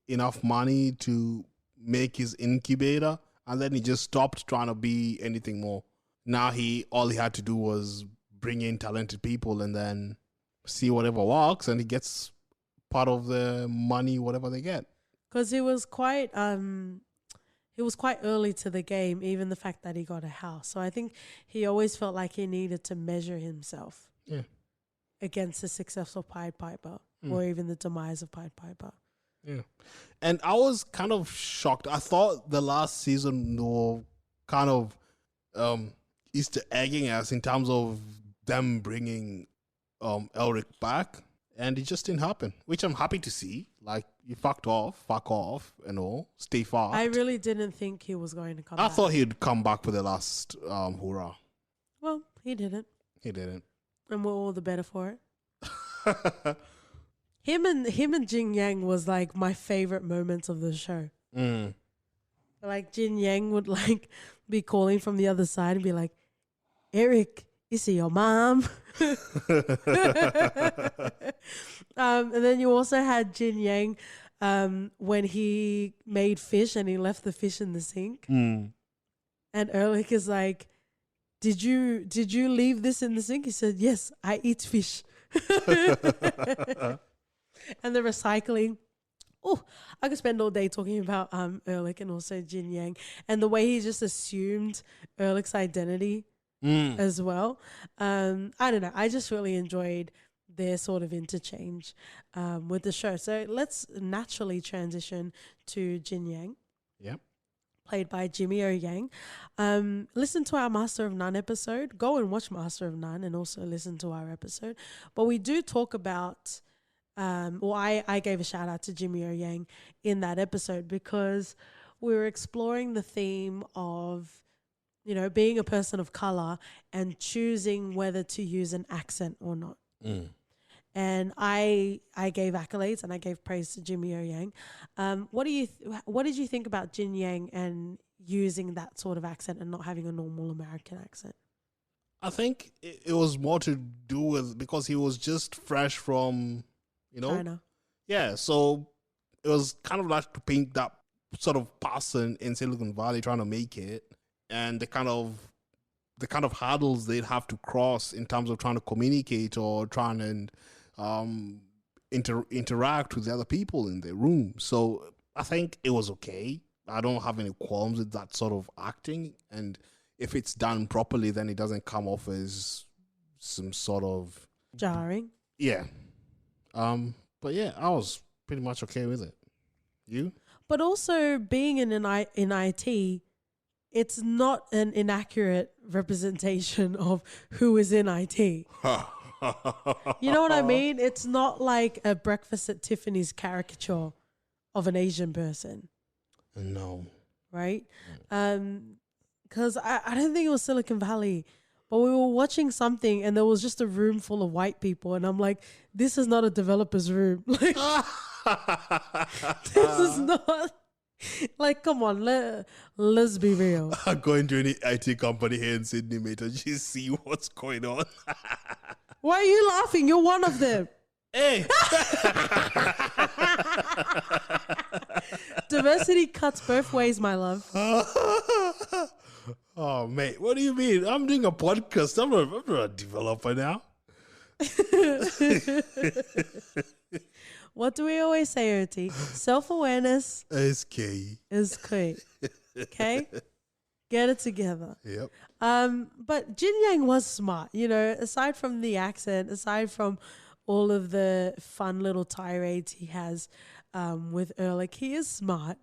enough money to make his incubator, and then he just stopped trying to be anything more. Now all he had to do was bring in talented people and then see whatever works, and he gets part of the money, whatever they get.
Because he was quite early to the game, even the fact that he got a house. So I think he always felt like he needed to measure himself against the success of Pied Piper or even the demise of Pied Piper.
Yeah. And I was kind of shocked. I thought the last season were kind of Easter egging us in terms of them bringing Erlich back. And it just didn't happen, which I'm happy to see. Like, you fuck off, and all. Stay fucked.
I really didn't think he was going to come back.
I thought he'd come back for the last hurrah.
Well, he didn't.
He didn't.
And we're all the better for it. Him and Jin Yang was like my favorite moments of the show. Like Jin Yang would like be calling from the other side and be like, Eric, is it your mom? And then you also had Jin Yang when he made fish and he left the fish in the sink. And Erlich is like, did you leave this in the sink? He said, yes, I eat fish. And the recycling. Oh, I could spend all day talking about Erlich and also Jin Yang and the way he just assumed Erlich's identity as well. I don't know. I just really enjoyed their sort of interchange with the show. So let's naturally transition to Jin Yang.
Yep. Played
by Jimmy O Yang. Listen to our Master of None episode. Go and watch Master of None and also listen to our episode. But we do talk about, I gave a shout out to Jimmy O Yang in that episode because we were exploring the theme of, you know, being a person of color and choosing whether to use an accent or not. And I gave accolades and I gave praise to Jimmy O Yang. What did you think about Jin Yang and using that sort of accent and not having a normal American accent?
I think it was more to do with because he was just fresh from,
China.
Yeah, so it was kind of like to paint that sort of person in Silicon Valley trying to make it, and the kind of hurdles they'd have to cross in terms of trying to communicate or trying to interact with the other people in the room. So I think it was okay. I don't have any qualms with that sort of acting, and if it's done properly, then it doesn't come off as some sort of
jarring.
Yeah. But yeah, I was pretty much okay with it. You? But
also being in IT, it's not an inaccurate representation of who is in IT. You know what I mean? It's not like a Breakfast at Tiffany's caricature of an Asian person.
No.
Right? Because I don't think it was Silicon Valley, but we were watching something and there was just a room full of white people. And I'm like, this is not a developer's room. Like, this is not Like, come on, let's be real.
Go into any IT company here in Sydney, mate, and just see what's going on.
Why are you laughing? You're one of them.
Hey.
Diversity cuts both ways, my love.
Oh, mate, what do you mean? I'm doing a podcast. I'm not a developer now.
What do we always say, OT? Self-awareness
It's key.
is key. Okay? Get it together.
Yep.
But Jin Yang was smart, you know, aside from the accent, aside from all of the fun little tirades he has with Erlich, he is smart,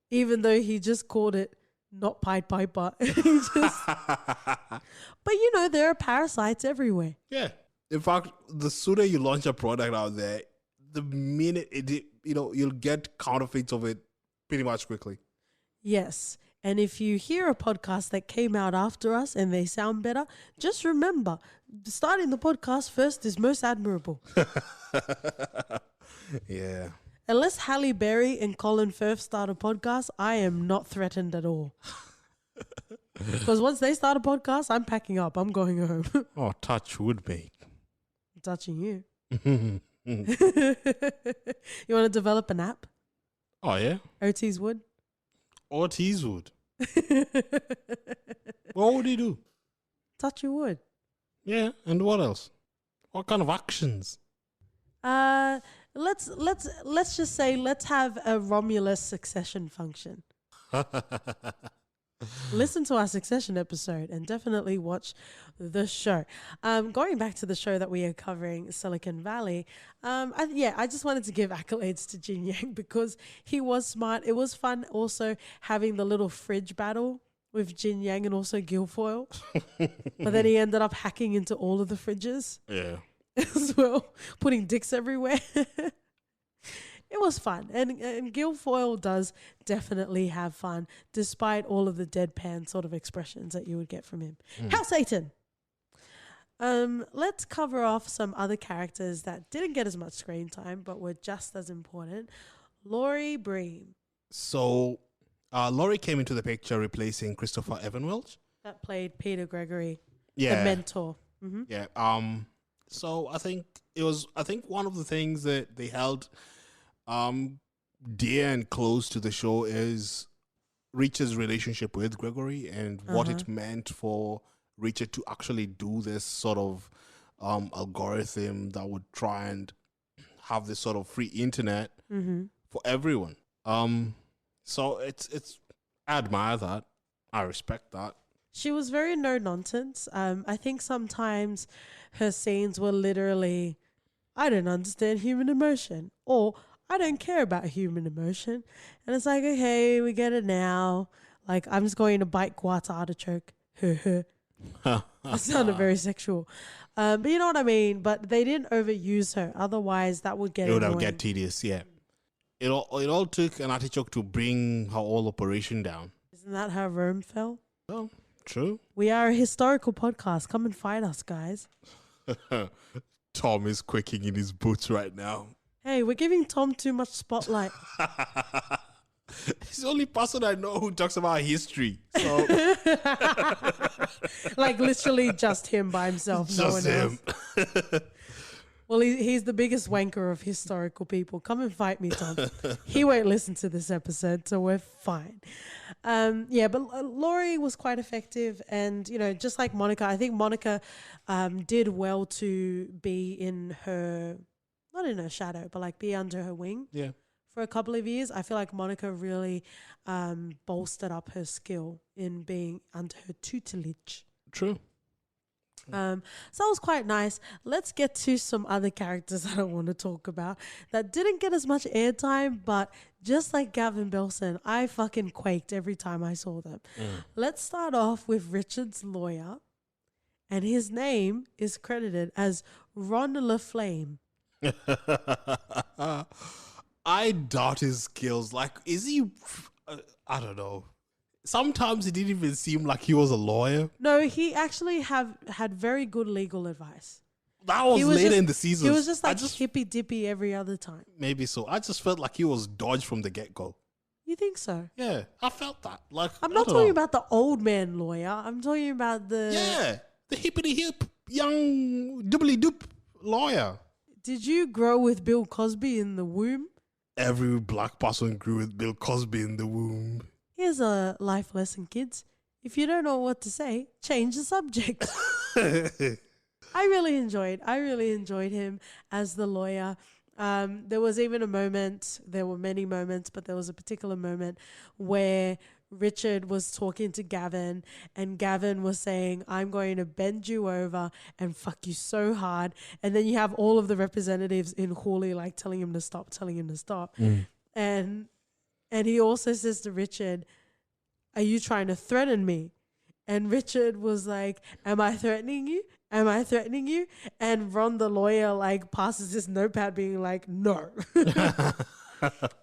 even though he just called it not Pied Piper. But you know, there are parasites everywhere.
Yeah. In fact, the sooner you launch a product out there, the minute you'll get counterfeits of it pretty much quickly.
Yes. And if you hear a podcast that came out after us and they sound better, just remember, starting the podcast first is most admirable.
Yeah.
Unless Halle Berry and Colin Firth start a podcast, I am not threatened at all. Because once they start a podcast, I'm packing up. I'm going home.
Oh, touch wood, mate.
I'm touching you. You want to develop an app?
Oh, yeah?
OT's would?
Ortiz would. What would he do?
Touch your wood.
Yeah, and what else? What kind of actions?
Let's just say let's have a Romulus succession function. Listen to our Succession episode and definitely watch the show. Going back to the show that we are covering, Silicon Valley, I just wanted to give accolades to Jin Yang because he was smart. It was fun also having the little fridge battle with Jin Yang and also Guilfoyle. But then he ended up hacking into all of the fridges.
Yeah.
As well, putting dicks everywhere. It was fun. And Guilfoyle does definitely have fun, despite all of the deadpan sort of expressions that you would get from him. How Satan! Let's cover off some other characters that didn't get as much screen time, but were just as important. Laurie Bream.
So, Laurie came into the picture replacing Christopher Evan Welch.
That played Peter Gregory,
Yeah.
the mentor. Mm-hmm.
Yeah. So I think one of the things that they held dear and close to the show is Richard's relationship with Gregory and what it meant for Richard to actually do this sort of algorithm that would try and have this sort of free internet for everyone. So it's I admire that. I respect that.
She was very no nonsense. I think sometimes her scenes were literally, I don't understand human emotion, or I don't care about human emotion. And it's like, okay, we get it now. Like, I'm just going to bite Guat's artichoke. That sounded very sexual. But you know what I mean? But they didn't overuse her. Otherwise, that would get annoying.
Get tedious, yeah. It all took an artichoke to bring her whole operation down.
Isn't that how Rome fell?
Oh, true.
We are a historical podcast. Come and fight us, guys.
Tom is quaking in his boots right now.
Hey, we're giving Tom too much spotlight.
He's the only person I know who talks about history. So
like literally just him by himself.
just
no one
him.
else. Well, he's the biggest wanker of historical people. Come and fight me, Tom. He won't listen to this episode, so we're fine. But Laurie was quite effective. And, you know, just like Monica, I think Monica did well to be in her, not in her shadow, but like be under her wing.
Yeah.
For a couple of years. I feel like Monica really bolstered up her skill in being under her tutelage.
True.
So that was quite nice. Let's get to some other characters that I want to talk about that didn't get as much airtime, but just like Gavin Belson, I fucking quaked every time I saw them. Let's start off with Richard's lawyer, and his name is credited as Ron LaFlame.
I doubt his skills. Like, is he? I don't know. Sometimes it didn't even seem like he was a lawyer.
No, he actually had very good legal advice.
That was later in the season.
He was just like hippy dippy every other time.
Maybe so. I just felt like he was dodged from the get go.
You think so?
Yeah, I felt that. Like,
I'm
I
not
don't
talking
know.
about the old man lawyer. I'm talking about the...
Yeah, the hippity hip young doobly doop lawyer.
Did you grow with Bill Cosby in the womb?
Every black person grew with Bill Cosby in the womb.
Here's a life lesson, kids. If you don't know what to say, change the subject. I really enjoyed him as the lawyer. There was even a moment, there were many moments, but there was a particular moment where Richard was talking to Gavin and Gavin was saying, I'm going to bend you over and fuck you so hard. And then you have all of the representatives in Hawley like telling him to stop. And he also says to Richard, are you trying to threaten me? And Richard was like, am I threatening you? Am I threatening you? And Ron, the lawyer, like passes this notepad being like, no.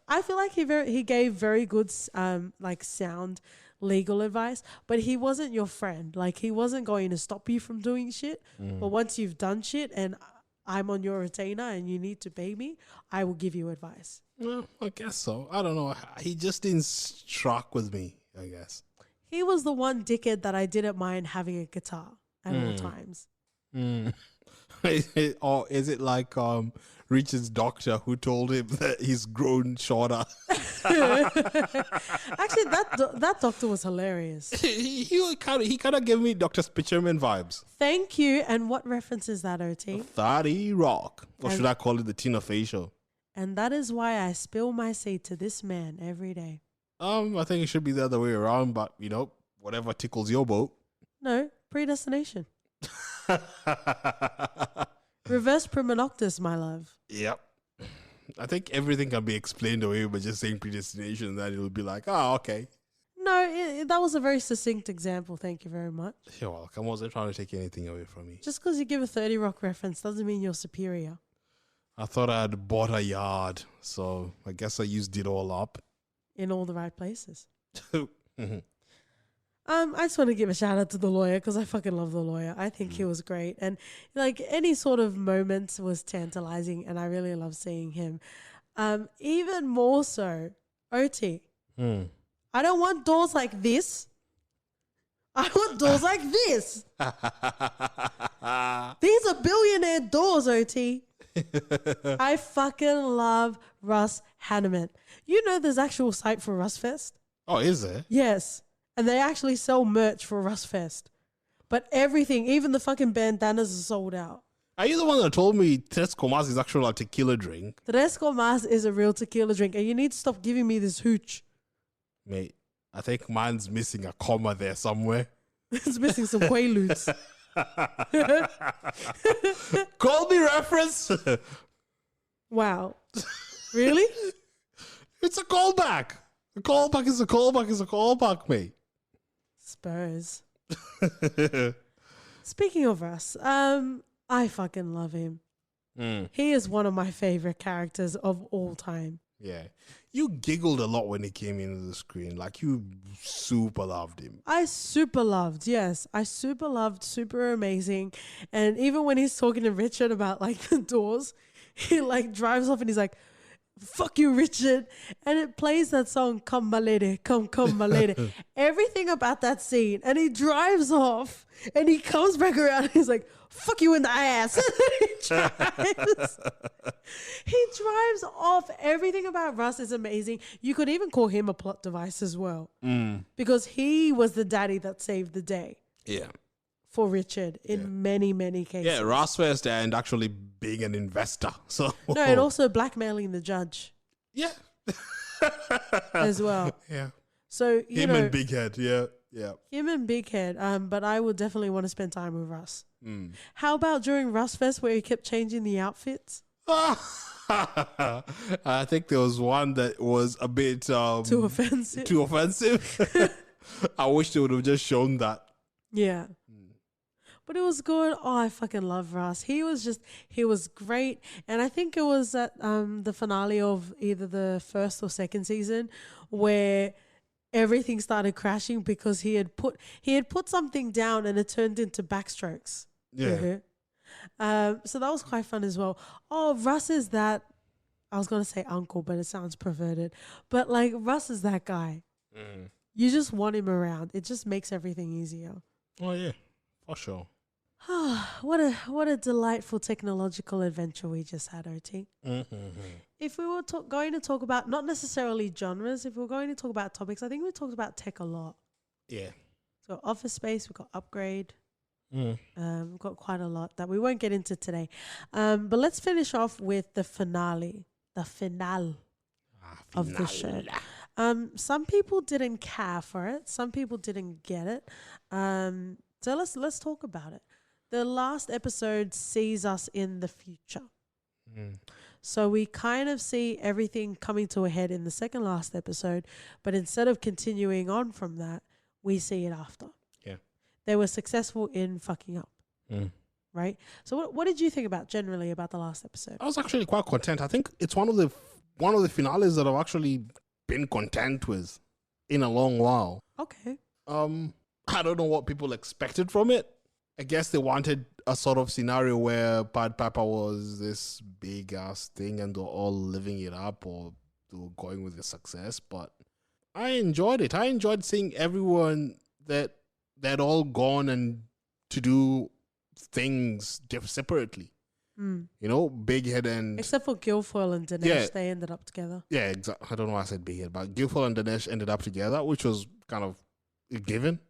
I feel like he gave very good, like sound legal advice, but he wasn't your friend. Like he wasn't going to stop you from doing shit. But once you've done shit and I'm on your retainer and you need to pay me, I will give you advice.
Well, I guess so. I don't know. He just didn't struck with me, I guess.
He was the one dickhead that I didn't mind having a guitar at all times.
Or is it like Richard's doctor who told him that he's grown shorter?
Actually, that doctor was hilarious.
he kind of gave me Dr. Spitcherman vibes.
Thank you. And what reference is that, OT?
30 Rock. Or
And-
should I call it the Tina Fey show?
And that is why I spill my seed to this man every day.
I think it should be the other way around, but whatever tickles your boat.
No, predestination. Reverse prima noctis, my love.
Yep. I think everything can be explained away by just saying predestination, and then it'll be like, oh, okay.
No, that was a very succinct example. Thank you very much.
You're welcome. I wasn't trying to take anything away from you.
Just because you give a 30 Rock reference doesn't mean you're superior.
I thought I had bought a yard, so I guess I used it all up.
In all the right places.
Mhm.
I just want to give a shout out to the lawyer because I fucking love the lawyer. I think he was great. And like any sort of moment was tantalizing and I really love seeing him. Even more so, OT. I don't want doors like this. I want doors like this. These are billionaire doors, OT. I fucking love Russ Hanneman. You know there's actual site for Russ Fest?
Oh, is there?
Yes. And they actually sell merch for Russ Fest. But everything, even the fucking bandanas are sold out.
Are you the one that told me Tres Comas is actually a tequila drink?
Tres Comas is a real tequila drink and you need to stop giving me this hooch.
Mate, I think mine's missing a comma there somewhere.
It's missing some quaaludes.
Call me reference.
Wow. Really?
It's a callback. A callback is a callback is a callback, mate.
Spurs. Speaking of Russ, I fucking love him. He is one of my favorite characters of all time.
Yeah. You giggled a lot when he came into the screen. Like, you super loved him.
I super loved, yes. I super loved, super amazing. And even when he's talking to Richard about like the doors, he like drives off and he's like, fuck you, Richard. And it plays that song, Come My Lady, Come My Lady. Everything about that scene. And he drives off and he comes back around and he's like, fuck you in the ass. He drives off. Everything about Russ is amazing. You could even call him a plot device as well. Because he was the daddy that saved the day.
Yeah.
For Richard in many, many cases.
Yeah, Rossfest and actually being an investor. So
No, and also blackmailing the judge
yeah.
as well.
Yeah.
So, you
Him
know,
and Big Head, yeah.
him and Big Head, but I would definitely want to spend time with Russ. How about during Russ Fest where he kept changing the outfits?
I think there was one that was a bit
Too offensive.
Too offensive. I wish they would have just shown that.
Yeah. But it was good. Oh, I fucking love Russ. He was great. And I think it was at the finale of either the first or second season where everything started crashing because he had put something down and it turned into backstrokes.
Yeah.
So that was quite fun as well. Oh, Russ is that I was going to say uncle, but it sounds perverted. But like Russ is that guy.
Mm.
You just want him around. It just makes everything easier.
Oh yeah, for sure.
What a delightful technological adventure we just had, OT.
Mm-hmm.
If we were going to talk about not necessarily genres, if we were going to talk about topics, I think we talked about tech a lot.
Yeah.
So Office Space, we've got Upgrade.
Mm.
We've got quite a lot that we won't get into today. But let's finish off with the finale of the show. Some people didn't care for it. Some people didn't get it. So let's talk about it. The last episode sees us in the future.
Mm.
So we kind of see everything coming to a head in the second last episode, but instead of continuing on from that, we see it after.
Yeah.
They were successful in fucking up.
Mm.
Right? So what did you think generally about the last episode?
I was actually quite content. I think it's one of the finales that I've actually been content with in a long while.
Okay.
I don't know what people expected from it. I guess they wanted a sort of scenario where Pied Piper was this big ass thing and they're all living it up or they were going with the success. But I enjoyed it. I enjoyed seeing everyone that they'd all gone and to do things separately.
Mm.
You know, Big Head and...
Except for Guilfoyle and Dinesh, they ended up together.
Yeah, exactly. I don't know why I said Big Head, but Guilfoyle and Dinesh ended up together, which was kind of a given.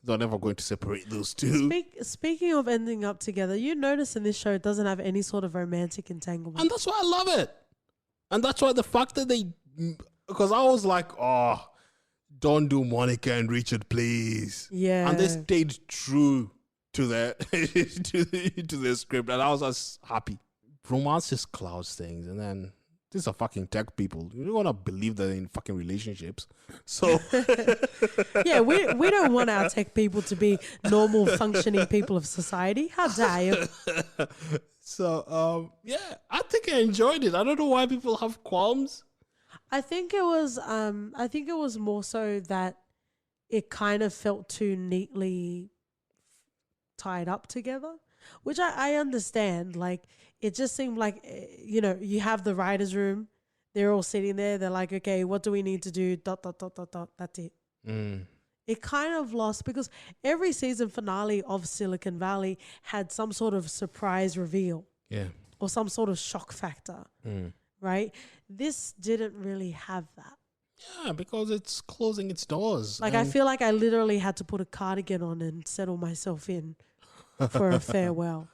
They're never going to separate those two.
Speaking of ending up together, you notice in this show it doesn't have any sort of romantic entanglement.
And that's why I love it. And that's why the fact that they... Because I was like, oh, don't do Monica and Richard, please.
Yeah.
And they stayed true to their to their script, and I was just happy. Romance just clouds things, and then these are fucking tech people. You don't want to believe they're in fucking relationships. So
yeah, we don't want our tech people to be normal functioning people of society. How dare you?
So yeah, I think I enjoyed it. I don't know why people have qualms.
I think it was more so that it kind of felt too neatly tied up together, which I understand. Like, it just seemed like, you have the writer's room, they're all sitting there, they're like, okay, what do we need to do, ... That's it. It kind of lost, because every season finale of Silicon Valley had some sort of surprise reveal, or some sort of shock factor, right? This didn't really have that.
Yeah, because it's closing its doors.
Like, I feel like I literally had to put a cardigan on and settle myself in for a farewell.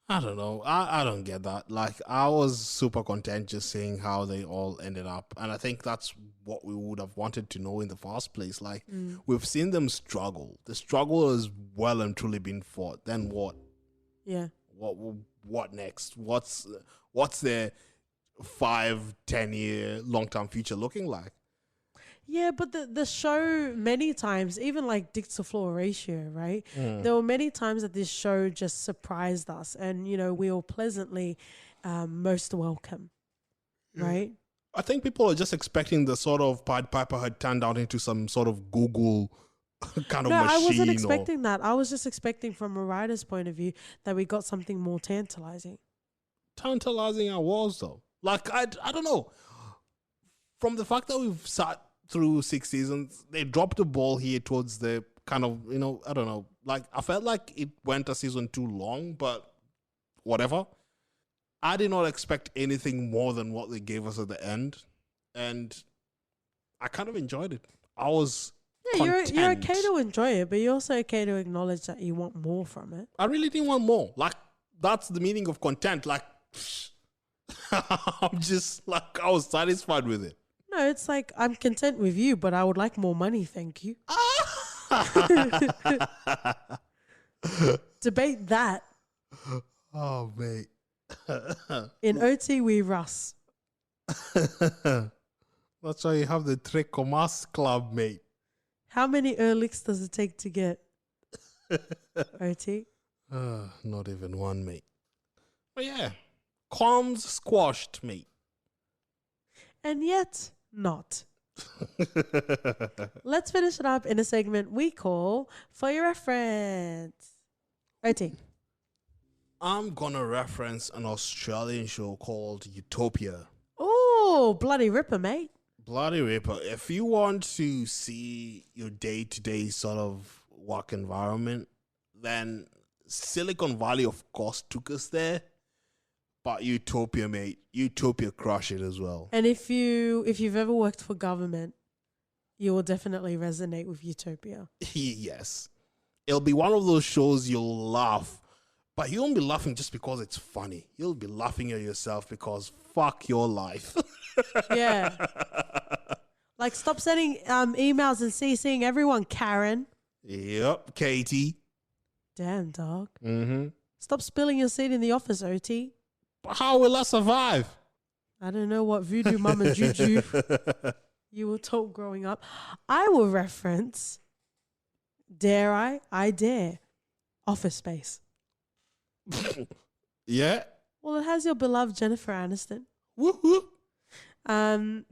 I don't know. I don't get that. Like, I was super content just seeing how they all ended up. And I think that's what we would have wanted to know in the first place. Like, we've seen them struggle. The struggle has well and truly been fought. Then what?
Yeah.
What next? What's their 5-10 year long-term future looking like?
Yeah, but the show many times, even like Dick to Floor ratio, right? There were many times that this show just surprised us, and we were pleasantly most welcome, right?
I think people are just expecting the sort of Pied Piper had turned out into some sort of Google kind of machine.
No, I wasn't expecting that. I was just expecting, from a writer's point of view, that we got something more tantalizing.
Tantalizing I was, though. Like, I don't know. From the fact that we've sat through 6 seasons, they dropped the ball here towards the kind of, I don't know. Like, I felt like it went a season too long, but whatever. I did not expect anything more than what they gave us at the end. And I kind of enjoyed it. I was content.
You're okay to enjoy it, but you're also okay to acknowledge that you want more from it.
I really didn't want more. Like, that's the meaning of content. Like, I'm just like, I was satisfied with it.
No, it's like, I'm content with you, but I would like more money, thank you. Debate that.
Oh, mate.
In OT, we Russ.
That's why you have the comas club, mate.
How many Erlichs does it take to get OT?
Not even one, mate. But yeah, comms squashed, mate.
And yet, not. Let's finish it up in a segment we call For Your Reference. OT.
I'm gonna reference an Australian show called Utopia.
Oh, bloody ripper, mate.
Bloody Ripper. If you want to see your day-to-day sort of work environment, then Silicon Valley, of course, took us there. But Utopia, mate. Utopia crush it as well.
And if you've ever worked for government, you will definitely resonate with Utopia.
Yes. It'll be one of those shows you'll laugh. But you won't be laughing just because it's funny. You'll be laughing at yourself because fuck your life.
Yeah. Like, stop sending emails and CCing everyone, Karen.
Yep, Katie.
Damn, dog.
Mm-hmm.
Stop spilling your seed in the office, OT.
But how will I survive?
I don't know what voodoo mama juju you were told growing up. I will reference, dare I dare, Office Space.
Yeah.
Well, it has your beloved Jennifer Aniston.
Woo-hoo.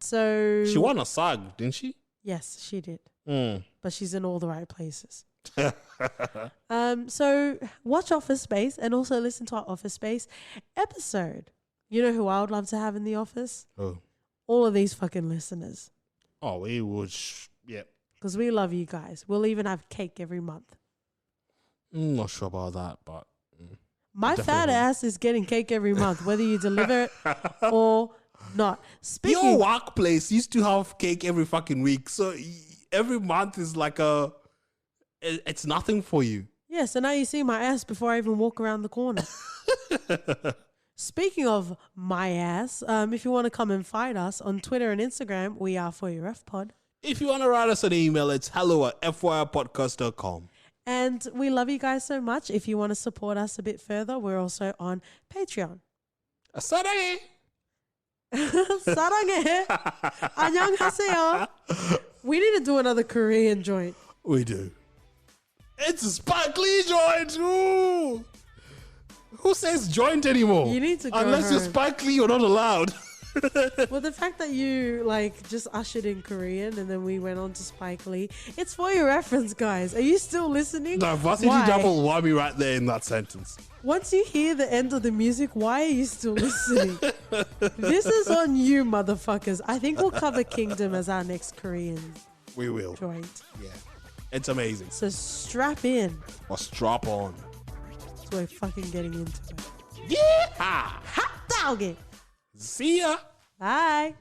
So
She won a SAG, didn't she?
yes, she did.
Mm.
But she's in all the right places. So watch Office Space and also listen to our Office Space episode. You know who I would love to have in the office?
Oh.
All of these fucking listeners.
Oh, we would. Yeah.
Because we love you guys. We'll even have cake every month.
Not sure about that, but.
My fat
Definitely.
ass is getting cake every month, whether you deliver it or not.
Your workplace used to have cake every fucking week. So every month is like it's nothing for you.
Yeah, so now you see my ass before I even walk around the corner. Speaking of my ass, if you want to come and find us on Twitter and Instagram, we are For Your F Pod.
If you want to write us an email, it's hello@fyipodcast.com.
And we love you guys so much. If you want to support us a bit further, we're also on Patreon.
사랑해.
사랑해. 안녕하세요. We need to do another Korean joint.
We do. It's a Spike Lee joint. Ooh. Who says joint anymore?
You need to go
Unless you're
home.
Spike Lee, you're not allowed.
Well, the fact that you just ushered in Korean and then we went on to Spike Lee, it's for your reference, guys. Are you still listening?
No, varsity
Why?
double whammy right there in that sentence.
Once you hear the end of the music, why are you still listening? This is on you, motherfuckers. I think we'll cover Kingdom as our next Korean
We will.
joint.
Yeah. It's amazing.
So strap in.
Or strap on.
So we're fucking getting into it.
Yeah.
Hot dog it.
See ya.
Bye.